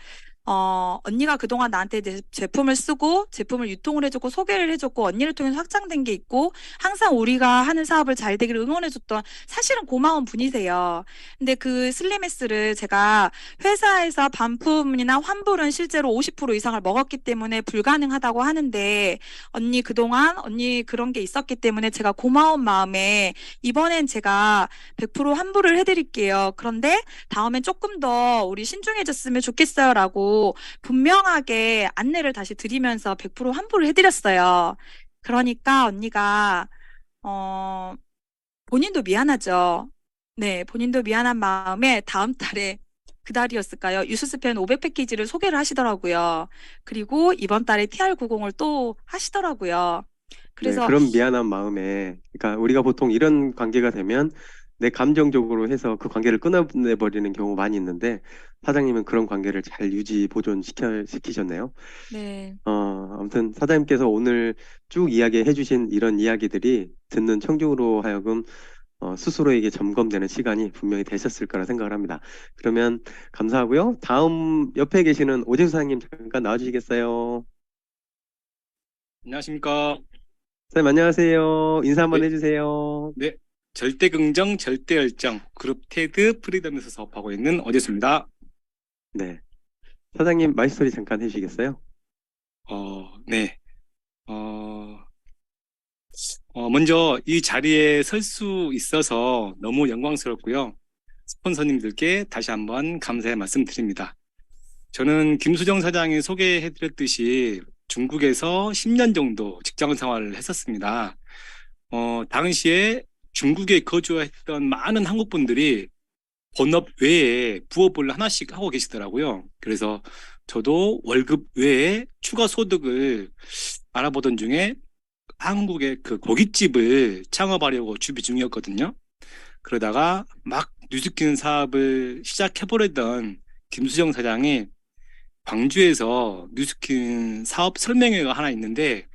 언니가 그동안 나한테 제품을 쓰고 제품을 유통을 해줬고 소개를 해줬고 언니를 통해서 확장된 게 있고 항상 우리가 하는 사업을 잘 되기를 응원해줬던 사실은 고마운 분이세요. 근데 그 슬림에스를 제가 회사에서 반품이나 환불은 실제로 50% 이상을 먹었기 때문에 불가능하다고 하는데 언니 그동안 언니 그런 게 있었기 때문에 제가 고마운 마음에 이번엔 제가 100% 환불을 해드릴게요. 그런데 다음엔 조금 더 우리 신중해졌으면 좋겠어요 라고 분명하게 안내를 다시 드리면서 100% 환불을 해드렸어요. 그러니까 언니가 본인도 미안하죠. 네, 본인도 미안한 마음에 다음 달에 그달이었을까요? 유스스펜 500 패키지를 소개를 하시더라고요. 그리고 이번 달에 TR90을 또 하시더라고요. 네, 그래서 그런 미안한 마음에, 그러니까 우리가 보통 이런 관계가 되면 내 감정적으로 해서 그 관계를 끊어내버리는 경우 많이 있는데 사장님은 그런 관계를 잘 유지 시키셨네요. 네. 아무튼 사장님께서 오늘 쭉 이야기해 주신 이런 이야기들이 듣는 청중으로 하여금 스스로에게 점검되는 시간이 분명히 되셨을 거라 생각을 합니다. 그러면 감사하고요. 다음 옆에 계시는 오재수 사장님 잠깐 나와주시겠어요? 안녕하십니까. 사장님 안녕하세요. 인사 한번 네. 해주세요. 네. 절대 긍정, 절대 열정, 그룹 테드 프리덤에서 사업하고 있는 어제수입니다. 네. 사장님 말소리 잠깐 해주시겠어요? 네. 먼저 이 자리에 설 수 있어서 너무 영광스럽고요. 스폰서님들께 다시 한번 감사의 말씀 드립니다. 저는 김수정 사장이 소개해드렸듯이 중국에서 10년 정도 직장 생활을 했었습니다. 당시에 중국에 거주했던 많은 한국 분들이 본업 외에 부업을 하나씩 하고 계시더라고요. 그래서 저도 월급 외에 추가 소득을 알아보던 중에 한국의 그 고깃집을 창업하려고 준비 중이었거든요. 그러다가 막 뉴스킨 사업을 시작해보려던 김수정 사장이 광주에서 뉴스킨 사업 설명회가 하나 있는데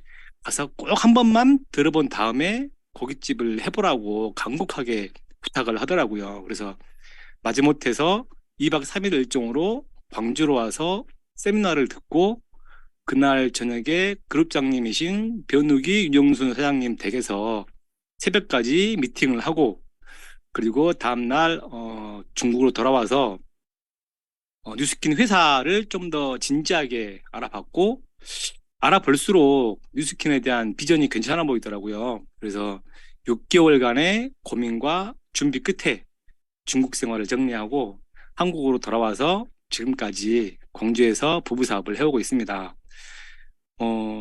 가서 꼭 한 번만 들어본 다음에 고깃집을 해보라고 간곡하게 부탁을 하더라고요. 그래서 마지못해서 2박 3일 일정으로 광주로 와서 세미나를 듣고 그날 저녁에 그룹장님이신 변우기 윤영순 사장님 댁에서 새벽까지 미팅을 하고 그리고 다음날 중국으로 돌아와서 뉴스킨 회사를 좀 더 진지하게 알아봤고 알아볼수록 뉴스킨에 대한 비전이 괜찮아 보이더라고요. 그래서 6개월간의 고민과 준비 끝에 중국 생활을 정리하고 한국으로 돌아와서 지금까지 광주에서 부부 사업을 해오고 있습니다.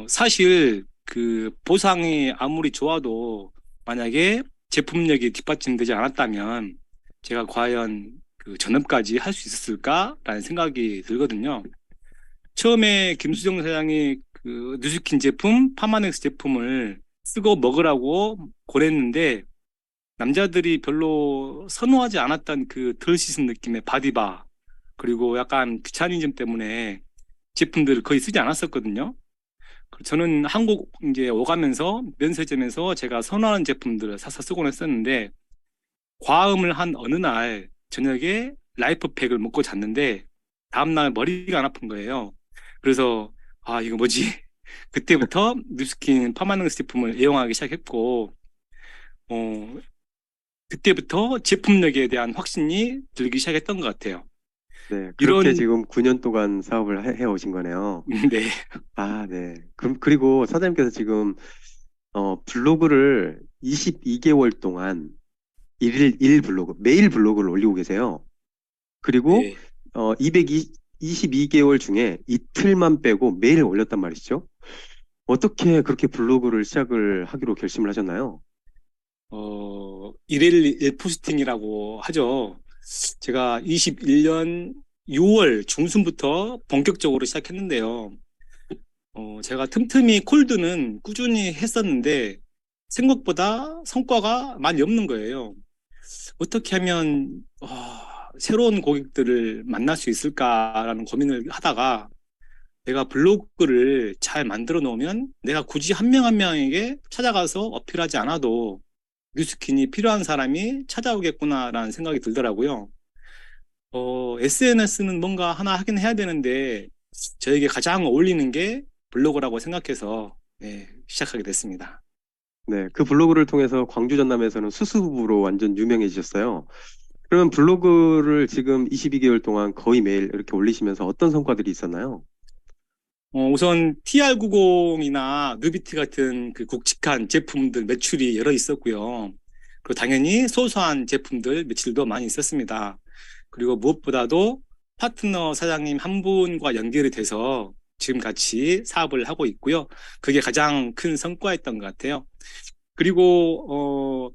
사실 그 보상이 아무리 좋아도 만약에 제품력이 뒷받침되지 않았다면 제가 과연 그 전업까지 할 수 있었을까라는 생각이 들거든요. 처음에 김수정 사장이 그 뉴스킨 제품, 파마넥스 제품을 쓰고 먹으라고 권했는데 남자들이 별로 선호하지 않았던 그 덜 씻은 느낌의 바디바 그리고 약간 귀차니즘 때문에 제품들을 거의 쓰지 않았었거든요. 저는 한국 이제 오가면서 면세점에서 제가 선호하는 제품들을 사서 쓰곤 했었는데 과음을 한 어느 날 저녁에 라이프팩을 먹고 잤는데 다음날 머리가 안 아픈 거예요. 그래서 이거 뭐지? 그때부터 뉴스킨 파마넥스 제품을 애용하기 시작했고 그때부터 제품력에 대한 확신이 들기 시작했던 것 같아요. 네, 그렇게 이런 지금 9년 동안 사업을 해오신 거네요. 네. 네. 그리고 사장님께서 지금 블로그를 22개월 동안 일 블로그, 매일 블로그를 올리고 계세요. 그리고 네. 22개월 중에 이틀만 빼고 매일 올렸단 말이죠. 어떻게 그렇게 블로그를 시작을 하기로 결심을 하셨나요? 일일 일포스팅이라고 하죠. 제가 21년 6월 중순부터 본격적으로 시작했는데요. 제가 틈틈이 콜드는 꾸준히 했었는데 생각보다 성과가 많이 없는 거예요. 어떻게 하면 새로운 고객들을 만날 수 있을까라는 고민을 하다가 내가 블로그를 잘 만들어 놓으면 내가 굳이 한 명 한 명에게 찾아가서 어필하지 않아도 뉴스킨이 필요한 사람이 찾아오겠구나라는 생각이 들더라고요. SNS는 뭔가 하나 하긴 해야 되는데 저에게 가장 어울리는 게 블로그라고 생각해서 시작하게 됐습니다. 네, 그 블로그를 통해서 광주 전남에서는 수수부부로 완전 유명해지셨어요. 그러면 블로그를 지금 22개월 동안 거의 매일 이렇게 올리시면서 어떤 성과들이 있었나요? 우선 TR90이나 누비티 같은 그 굵직한 제품들 매출이 여러 있었고요. 그리고 당연히 소소한 제품들 매출도 많이 있었습니다. 그리고 무엇보다도 파트너 사장님 한 분과 연결이 돼서 지금 같이 사업을 하고 있고요. 그게 가장 큰 성과였던 것 같아요. 그리고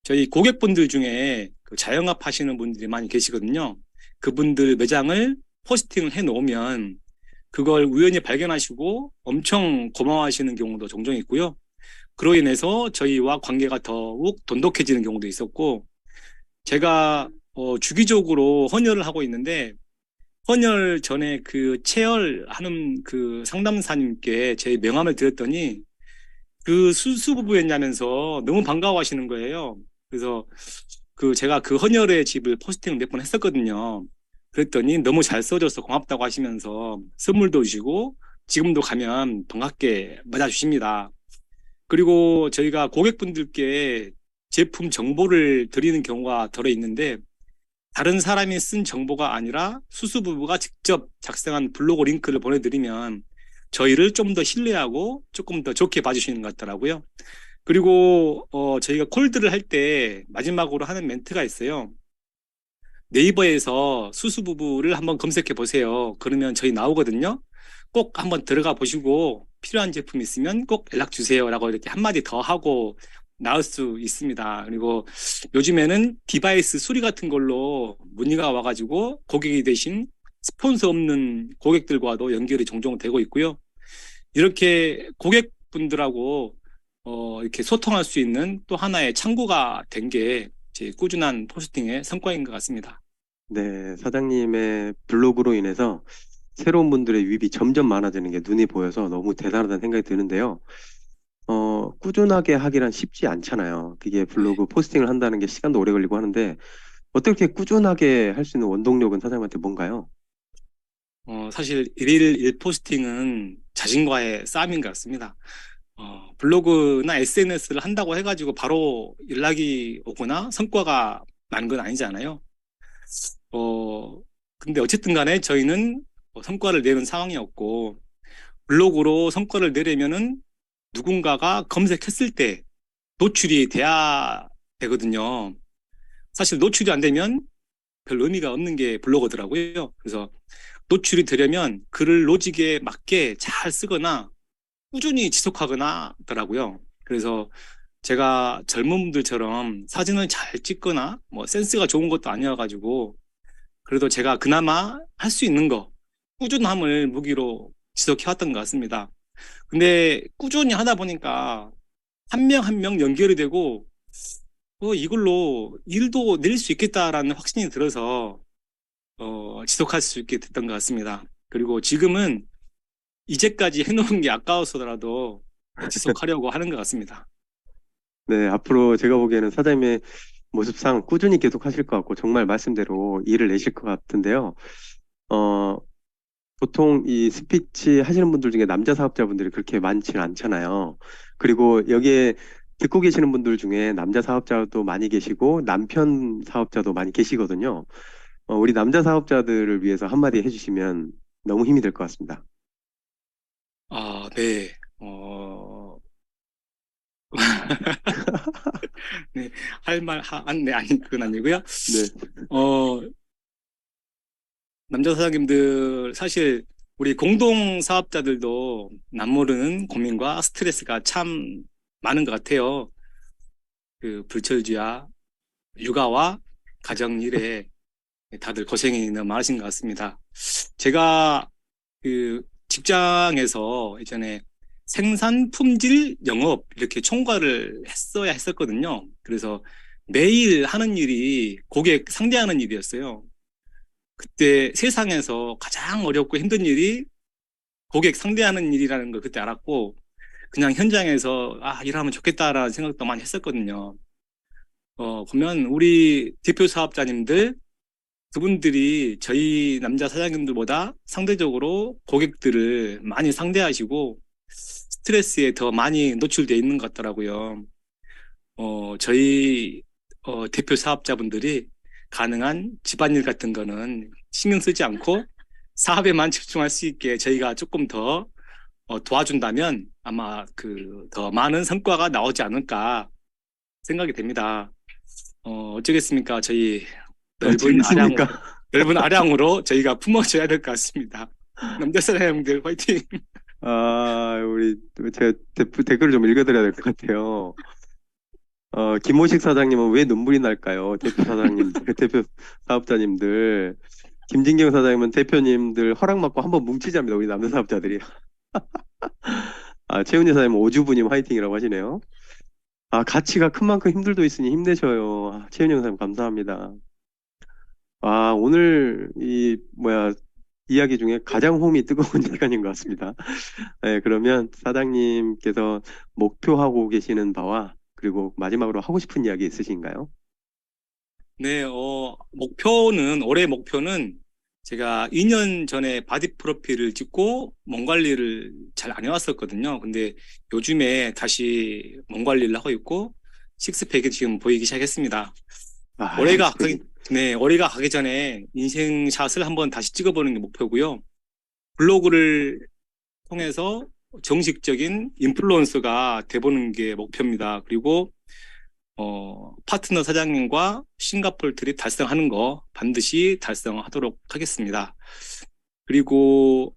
저희 고객분들 중에 그 자영업 하시는 분들이 많이 계시거든요. 그분들 매장을 포스팅을 해 놓으면 그걸 우연히 발견하시고 엄청 고마워하시는 경우도 종종 있고요. 그로 인해서 저희와 관계가 더욱 돈독해지는 경우도 있었고 제가 주기적으로 헌혈을 하고 있는데 헌혈 전에 그 체혈하는 그 상담사님께 제 명함을 드렸더니 그 수수부부였냐면서 너무 반가워하시는 거예요. 그래서 제가 그 헌혈의 집을 포스팅을 몇 번 했었거든요. 그랬더니 너무 잘 써줘서 고맙다고 하시면서 선물도 주시고 지금도 가면 반갑게 맞아주십니다. 그리고 저희가 고객분들께 제품 정보를 드리는 경우가 덜어 있는데 다른 사람이 쓴 정보가 아니라 수수부부가 직접 작성한 블로그 링크를 보내드리면 저희를 좀 더 신뢰하고 조금 더 좋게 봐주시는 것 같더라고요. 그리고 저희가 콜드를 할 때 마지막으로 하는 멘트가 있어요. 네이버에서 수수부부를 한번 검색해 보세요. 그러면 저희 나오거든요. 꼭 한번 들어가 보시고 필요한 제품 있으면 꼭 연락 주세요라고 이렇게 한마디 더 하고 나올 수 있습니다. 그리고 요즘에는 디바이스 수리 같은 걸로 문의가 와가지고 고객이 되신 스폰서 없는 고객들과도 연결이 종종 되고 있고요. 이렇게 고객분들하고 이렇게 소통할 수 있는 또 하나의 창구가 된 게 제 꾸준한 포스팅의 성과인 것 같습니다. 네, 사장님의 블로그로 인해서 새로운 분들의 유입이 점점 많아지는 게 눈에 보여서 너무 대단하다는 생각이 드는데요. 꾸준하게 하기란 쉽지 않잖아요. 그게 블로그 포스팅을 한다는 게 시간도 오래 걸리고 하는데 어떻게 꾸준하게 할 수 있는 원동력은 사장님한테 뭔가요? 사실 일일 일포스팅은 자신과의 싸움인 것 같습니다. 블로그나 SNS를 한다고 해가지고 바로 연락이 오거나 성과가 나는 건 아니잖아요. 근데 어쨌든 간에 저희는 성과를 내는 상황이었고, 블로그로 성과를 내려면은 누군가가 검색했을 때 노출이 돼야 되거든요. 사실 노출이 안 되면 별 의미가 없는 게 블로거더라고요. 그래서 노출이 되려면 글을 로직에 맞게 잘 쓰거나 꾸준히 지속하거나 하더라고요. 그래서 제가 젊은 분들처럼 사진을 잘 찍거나 뭐 센스가 좋은 것도 아니어가지고 그래도 제가 그나마 할 수 있는 거 꾸준함을 무기로 지속해왔던 것 같습니다. 근데 꾸준히 하다 보니까 한 명 한 명 연결이 되고 이걸로 일도 낼 수 있겠다라는 확신이 들어서 지속할 수 있게 됐던 것 같습니다. 그리고 지금은 이제까지 해놓은 게 아까워서라도 지속하려고 하는 것 같습니다. 네, 앞으로 제가 보기에는 사장님의 모습상 꾸준히 계속 하실 것 같고 정말 말씀대로 일을 내실 것 같은데요. 보통 이 스피치 하시는 분들 중에 남자 사업자분들이 그렇게 많지는 않잖아요. 그리고 여기에 듣고 계시는 분들 중에 남자 사업자도 많이 계시고 남편 사업자도 많이 계시거든요. 우리 남자 사업자들을 위해서 한마디 해주시면 너무 힘이 될 것 같습니다. 네. 네, 네, 아니, 그건 아니고요. 네. 남자 사장님들, 사실 우리 공동 사업자들도 남모르는 고민과 스트레스가 참 많은 것 같아요. 그 불철주야, 육아와 가정 일에 다들 고생이 너무 많으신 것 같습니다. 제가 그 직장에서 예전에 생산 품질 영업 이렇게 총괄을 했어야 했었거든요. 그래서 매일 하는 일이 고객 상대하는 일이었어요. 그때 세상에서 가장 어렵고 힘든 일이 고객 상대하는 일이라는 걸 그때 알았고 그냥 현장에서 일하면 좋겠다라는 생각도 많이 했었거든요. 보면 우리 대표 사업자님들 그분들이 저희 남자 사장님들보다 상대적으로 고객들을 많이 상대하시고 스트레스에 더 많이 노출되어 있는 것 같더라고요. 저희 대표 사업자분들이 가능한 집안일 같은 거는 신경 쓰지 않고 사업에만 집중할 수 있게 저희가 조금 더 도와준다면 아마 더 많은 성과가 나오지 않을까 생각이 됩니다. 어쩌겠습니까? 저희 넓은 아량으로 저희가 품어줘야 될 것 같습니다. 남자 사장님들 화이팅! 우리 제가 댓글을 좀 읽어드려야 될 것 같아요. 김호식 사장님은 왜 눈물이 날까요? 대표 사장님들, 대표 사업자님들. 김진경 사장님은 대표님들 허락받고 한번 뭉치자입니다. 우리 남자 사업자들이. 최은희 사장님은 오주부님 화이팅이라고 하시네요. 가치가 큰 만큼 힘들도 있으니 힘내셔요. 최윤 영사님 감사합니다. 오늘 이야기 중에 가장 홈이 뜨거운 시간인 것 같습니다. 네, 그러면 사장님께서 목표하고 계시는 바와 그리고 마지막으로 하고 싶은 이야기 있으신가요? 네, 올해 목표는 제가 2년 전에 바디 프로필을 찍고 몸 관리를 잘 안 해왔었거든요. 근데 요즘에 다시 몸 관리를 하고 있고, 식스팩이 지금 보이기 시작했습니다. 올해가 가기 전에 인생샷을 한번 다시 찍어보는 게 목표고요. 블로그를 통해서 정식적인 인플루언서가 돼보는 게 목표입니다. 그리고 파트너 사장님과 싱가포르 트립 달성하는 거 반드시 달성하도록 하겠습니다. 그리고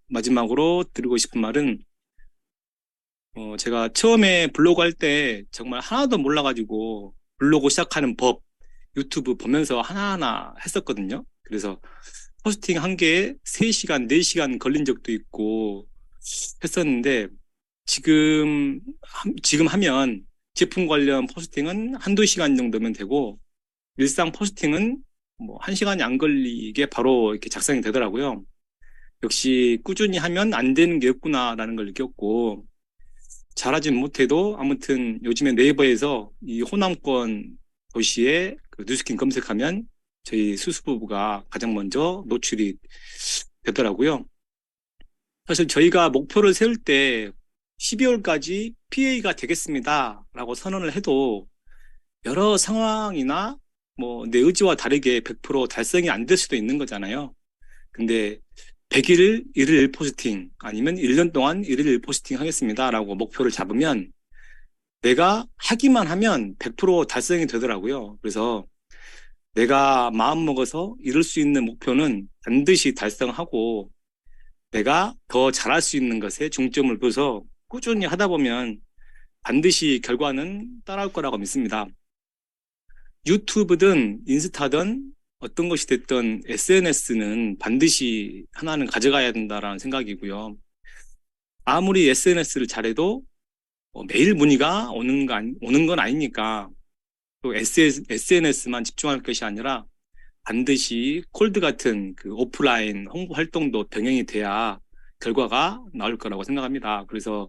마지막으로 드리고 싶은 말은 제가 처음에 블로그 할 때 정말 하나도 몰라가지고 블로그 시작하는 법 유튜브 보면서 하나하나 했었거든요. 그래서 포스팅 한 개에 3시간, 4시간 걸린 적도 있고 했었는데 지금 하면 제품 관련 포스팅은 한두 시간 정도면 되고 일상 포스팅은 뭐 1시간이 안 걸리게 바로 이렇게 작성이 되더라고요. 역시 꾸준히 하면 안 되는 게 없구나라는 걸 느꼈고 잘하진 못해도 아무튼 요즘에 네이버에서 이 호남권 도시에 그 뉴스킨 검색하면 저희 수수부부가 가장 먼저 노출이 되더라고요. 사실 저희가 목표를 세울 때 12월까지 PA가 되겠습니다 라고 선언을 해도 여러 상황이나 뭐 내 의지와 다르게 100% 달성이 안 될 수도 있는 거잖아요. 근데 100일 1일 포스팅 아니면 1년 동안 1일 포스팅 하겠습니다 라고 목표를 잡으면 내가 하기만 하면 100% 달성이 되더라고요. 그래서 내가 마음먹어서 이룰 수 있는 목표는 반드시 달성하고 내가 더 잘할 수 있는 것에 중점을 둬서 꾸준히 하다 보면 반드시 결과는 따라올 거라고 믿습니다. 유튜브든 인스타든 어떤 것이 됐든 SNS는 반드시 하나는 가져가야 된다라는 생각이고요. 아무리 SNS를 잘해도 매일 문의가 오는 건 아니니까 또 SNS만 집중할 것이 아니라 반드시 콜드 같은 그 오프라인 홍보 활동도 병행이 돼야 결과가 나올 거라고 생각합니다. 그래서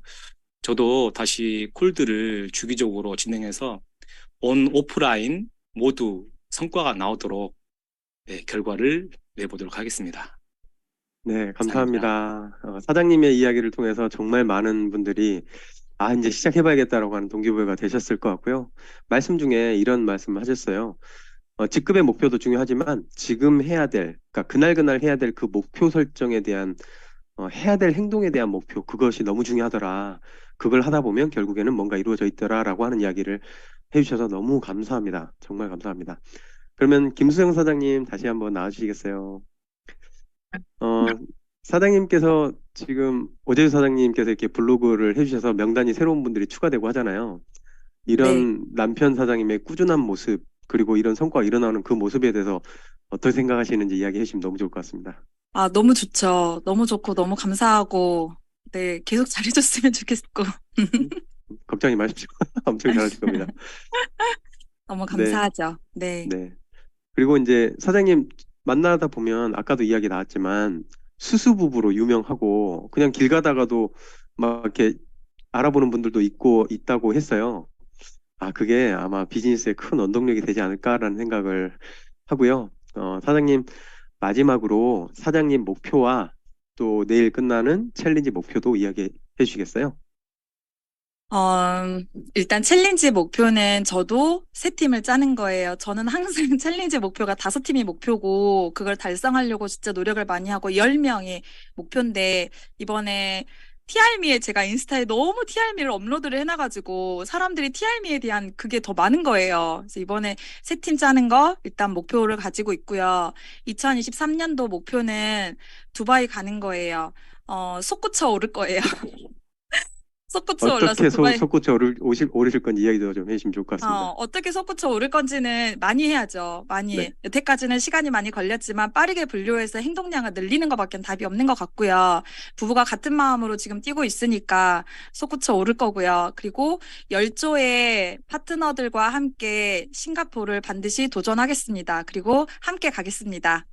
저도 다시 콜드를 주기적으로 진행해서 오프라인 모두 성과가 나오도록 결과를 내보도록 하겠습니다. 네, 감사합니다. 사장님의 이야기를 통해서 정말 많은 분들이 이제 시작해봐야겠다라고 하는 동기부여가 되셨을 것 같고요. 말씀 중에 이런 말씀 하셨어요. 직급의 목표도 중요하지만 지금 해야 될, 그러니까 그날 해야 될 그 목표 설정에 대한 해야 될 행동에 대한 목표, 그것이 너무 중요하더라. 그걸 하다 보면 결국에는 뭔가 이루어져 있더라라고 하는 이야기를 해주셔서 너무 감사합니다. 정말 감사합니다. 그러면 김수영 사장님 다시 한번 나와주시겠어요? 사장님께서 지금 오재주 사장님께서 이렇게 블로그를 해주셔서 명단이 새로운 분들이 추가되고 하잖아요. 이런 남편 사장님의 꾸준한 모습 그리고 이런 성과가 일어나는 그 모습에 대해서 어떻게 생각하시는지 이야기해 주시면 너무 좋을 것 같습니다. 너무 좋죠. 너무 좋고 너무 감사하고 네, 계속 잘해줬으면 좋겠고 걱정이 마십시오. 엄청 잘하실 겁니다. 너무 감사하죠. 네. 네. 그리고 이제 사장님 만나다 보면 아까도 이야기 나왔지만 수수부부로 유명하고 그냥 길 가다가도 막 이렇게 알아보는 분들도 있다고 했어요. 그게 아마 비즈니스에 큰 원동력이 되지 않을까라는 생각을 하고요. 사장님 마지막으로 사장님 목표와 또 내일 끝나는 챌린지 목표도 이야기해 주시겠어요? 일단 챌린지 목표는 저도 3팀을 짜는 거예요. 저는 항상 챌린지 목표가 5팀이 목표고 그걸 달성하려고 진짜 노력을 많이 하고 10명이 목표인데 이번에 TRM에 제가 인스타에 너무 TRM을 업로드를 해놔가지고 사람들이 TRM에 대한 그게 더 많은 거예요. 그래서 이번에 3팀 짜는 거 일단 목표를 가지고 있고요. 2023년도 목표는 두바이 가는 거예요. 솟구쳐 오를 거예요. 솟구쳐 올라서 어떻게 두바이 솟구쳐 오르실 건지 이야기도 좀 해주시면 좋을 것 같습니다. 어떻게 솟구쳐 오를 건지는 많이 해야죠. 많이. 네. 여태까지는 시간이 많이 걸렸지만 빠르게 분류해서 행동량을 늘리는 것밖에 답이 없는 것 같고요. 부부가 같은 마음으로 지금 뛰고 있으니까 솟구쳐 오를 거고요. 그리고 열조의 파트너들과 함께 싱가포르를 반드시 도전하겠습니다. 그리고 함께 가겠습니다.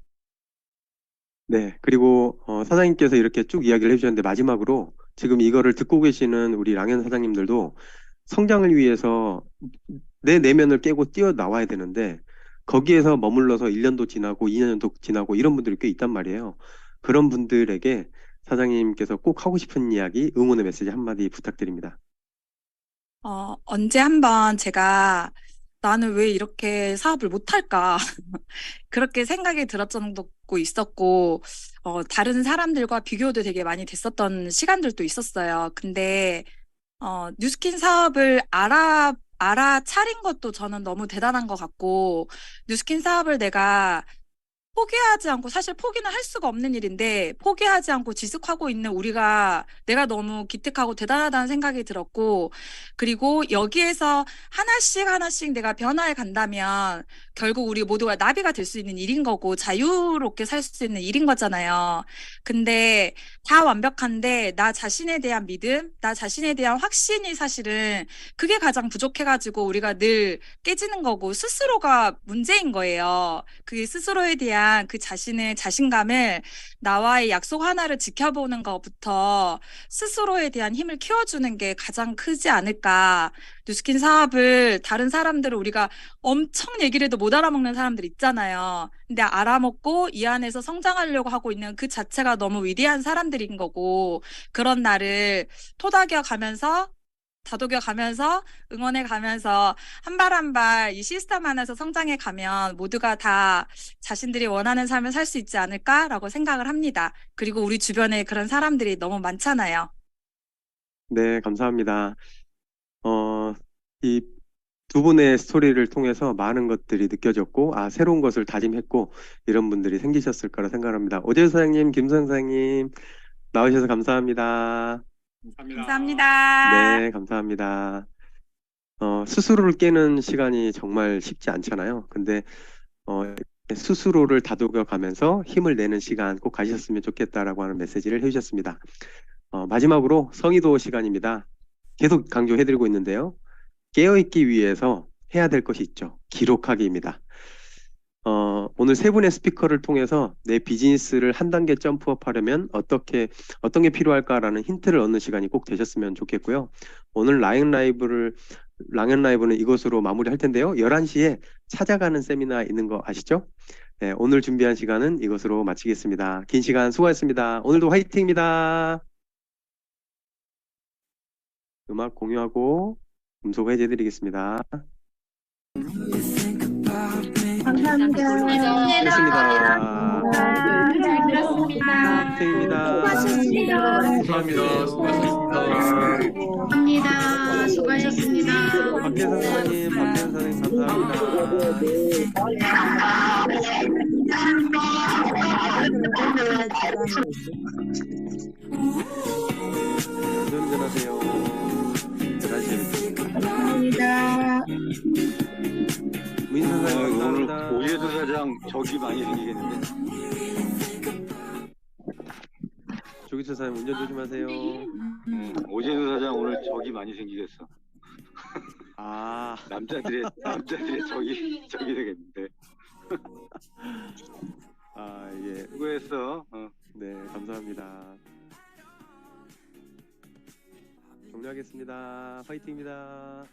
네, 그리고 사장님께서 이렇게 쭉 이야기를 해주셨는데 마지막으로 지금 이거를 듣고 계시는 우리 랑현 사장님들도 성장을 위해서 내 내면을 깨고 뛰어나와야 되는데 거기에서 머물러서 1년도 지나고 2년도 지나고 이런 분들이 꽤 있단 말이에요. 그런 분들에게 사장님께서 꼭 하고 싶은 이야기, 응원의 메시지 한마디 부탁드립니다. 언제 한번 제가 나는 왜 이렇게 사업을 못할까? 그렇게 생각이 들었던 적도 있었고, 다른 사람들과 비교도 되게 많이 됐었던 시간들도 있었어요. 근데, 뉴스킨 사업을 알아차린 것도 저는 너무 대단한 것 같고, 뉴스킨 사업을 내가 포기하지 않고, 사실 포기는 할 수가 없는 일인데, 포기하지 않고 지속하고 있는 내가 너무 기특하고 대단하다는 생각이 들었고, 그리고 여기에서 하나씩 내가 변화해 간다면, 결국 우리 모두가 나비가 될 수 있는 일인 거고, 자유롭게 살 수 있는 일인 거잖아요. 근데 다 완벽한데, 나 자신에 대한 믿음, 나 자신에 대한 확신이 사실은 그게 가장 부족해가지고 우리가 늘 깨지는 거고, 스스로가 문제인 거예요. 그 스스로에 대한 그 자신의 자신감을 나와의 약속 하나를 지켜보는 것부터 스스로에 대한 힘을 키워주는 게 가장 크지 않을까. 뉴스킨 사업을 다른 사람들을 우리가 엄청 얘기를 해도 못 알아먹는 사람들 있잖아요. 근데 알아먹고 이 안에서 성장하려고 하고 있는 그 자체가 너무 위대한 사람들인 거고, 그런 나를 토닥여 가면서 다독여 가면서 응원해 가면서 한 발 한 발 이 시스템 안에서 성장해 가면 모두가 다 자신들이 원하는 삶을 살 수 있지 않을까라고 생각을 합니다. 그리고 우리 주변에 그런 사람들이 너무 많잖아요. 네, 감사합니다. 이 두 분의 스토리를 통해서 많은 것들이 느껴졌고, 새로운 것을 다짐했고, 이런 분들이 생기셨을 거라 생각합니다. 오재우 사장님, 김선 사장님, 나오셔서 감사합니다. 감사합니다. 네, 감사합니다. 스스로를 깨는 시간이 정말 쉽지 않잖아요. 근데, 스스로를 다독여 가면서 힘을 내는 시간 꼭 가지셨으면 좋겠다라고 하는 메시지를 해주셨습니다. 마지막으로 성의도 시간입니다. 계속 강조해드리고 있는데요. 깨어있기 위해서 해야 될 것이 있죠. 기록하기입니다. 오늘 세 분의 스피커를 통해서 내 비즈니스를 한 단계 점프업 하려면 어떤 게 필요할까라는 힌트를 얻는 시간이 꼭 되셨으면 좋겠고요. 오늘 랑연 라이브는 이것으로 마무리할 텐데요. 11시에 찾아가는 세미나 있는 거 아시죠? 네, 오늘 준비한 시간은 이것으로 마치겠습니다. 긴 시간 수고하셨습니다. 오늘도 화이팅입니다. 음악 공유하고 음소 해제드리겠습니다. 감사합니다. 됐습니다. 잘 들었습니다. 화이팅입니다. 수고하셨습니다. 수고하셨습니다. 수고하셨습니다. 박혜선 선생님, 안전운전하세요. 11시에 뵙겠습니다. 감사합니다. 문인 선생님, 오늘 감사합니다. 오예수 사장 적이 많이 생기겠는데. 조기철 사장님, 운전 조심하세요. 오예수 사장 오늘 적이 많이 생기겠어. 아, 남자들의 적이 되겠는데. 예. 수고했어. 네, 감사합니다. 종료하겠습니다. 화이팅입니다.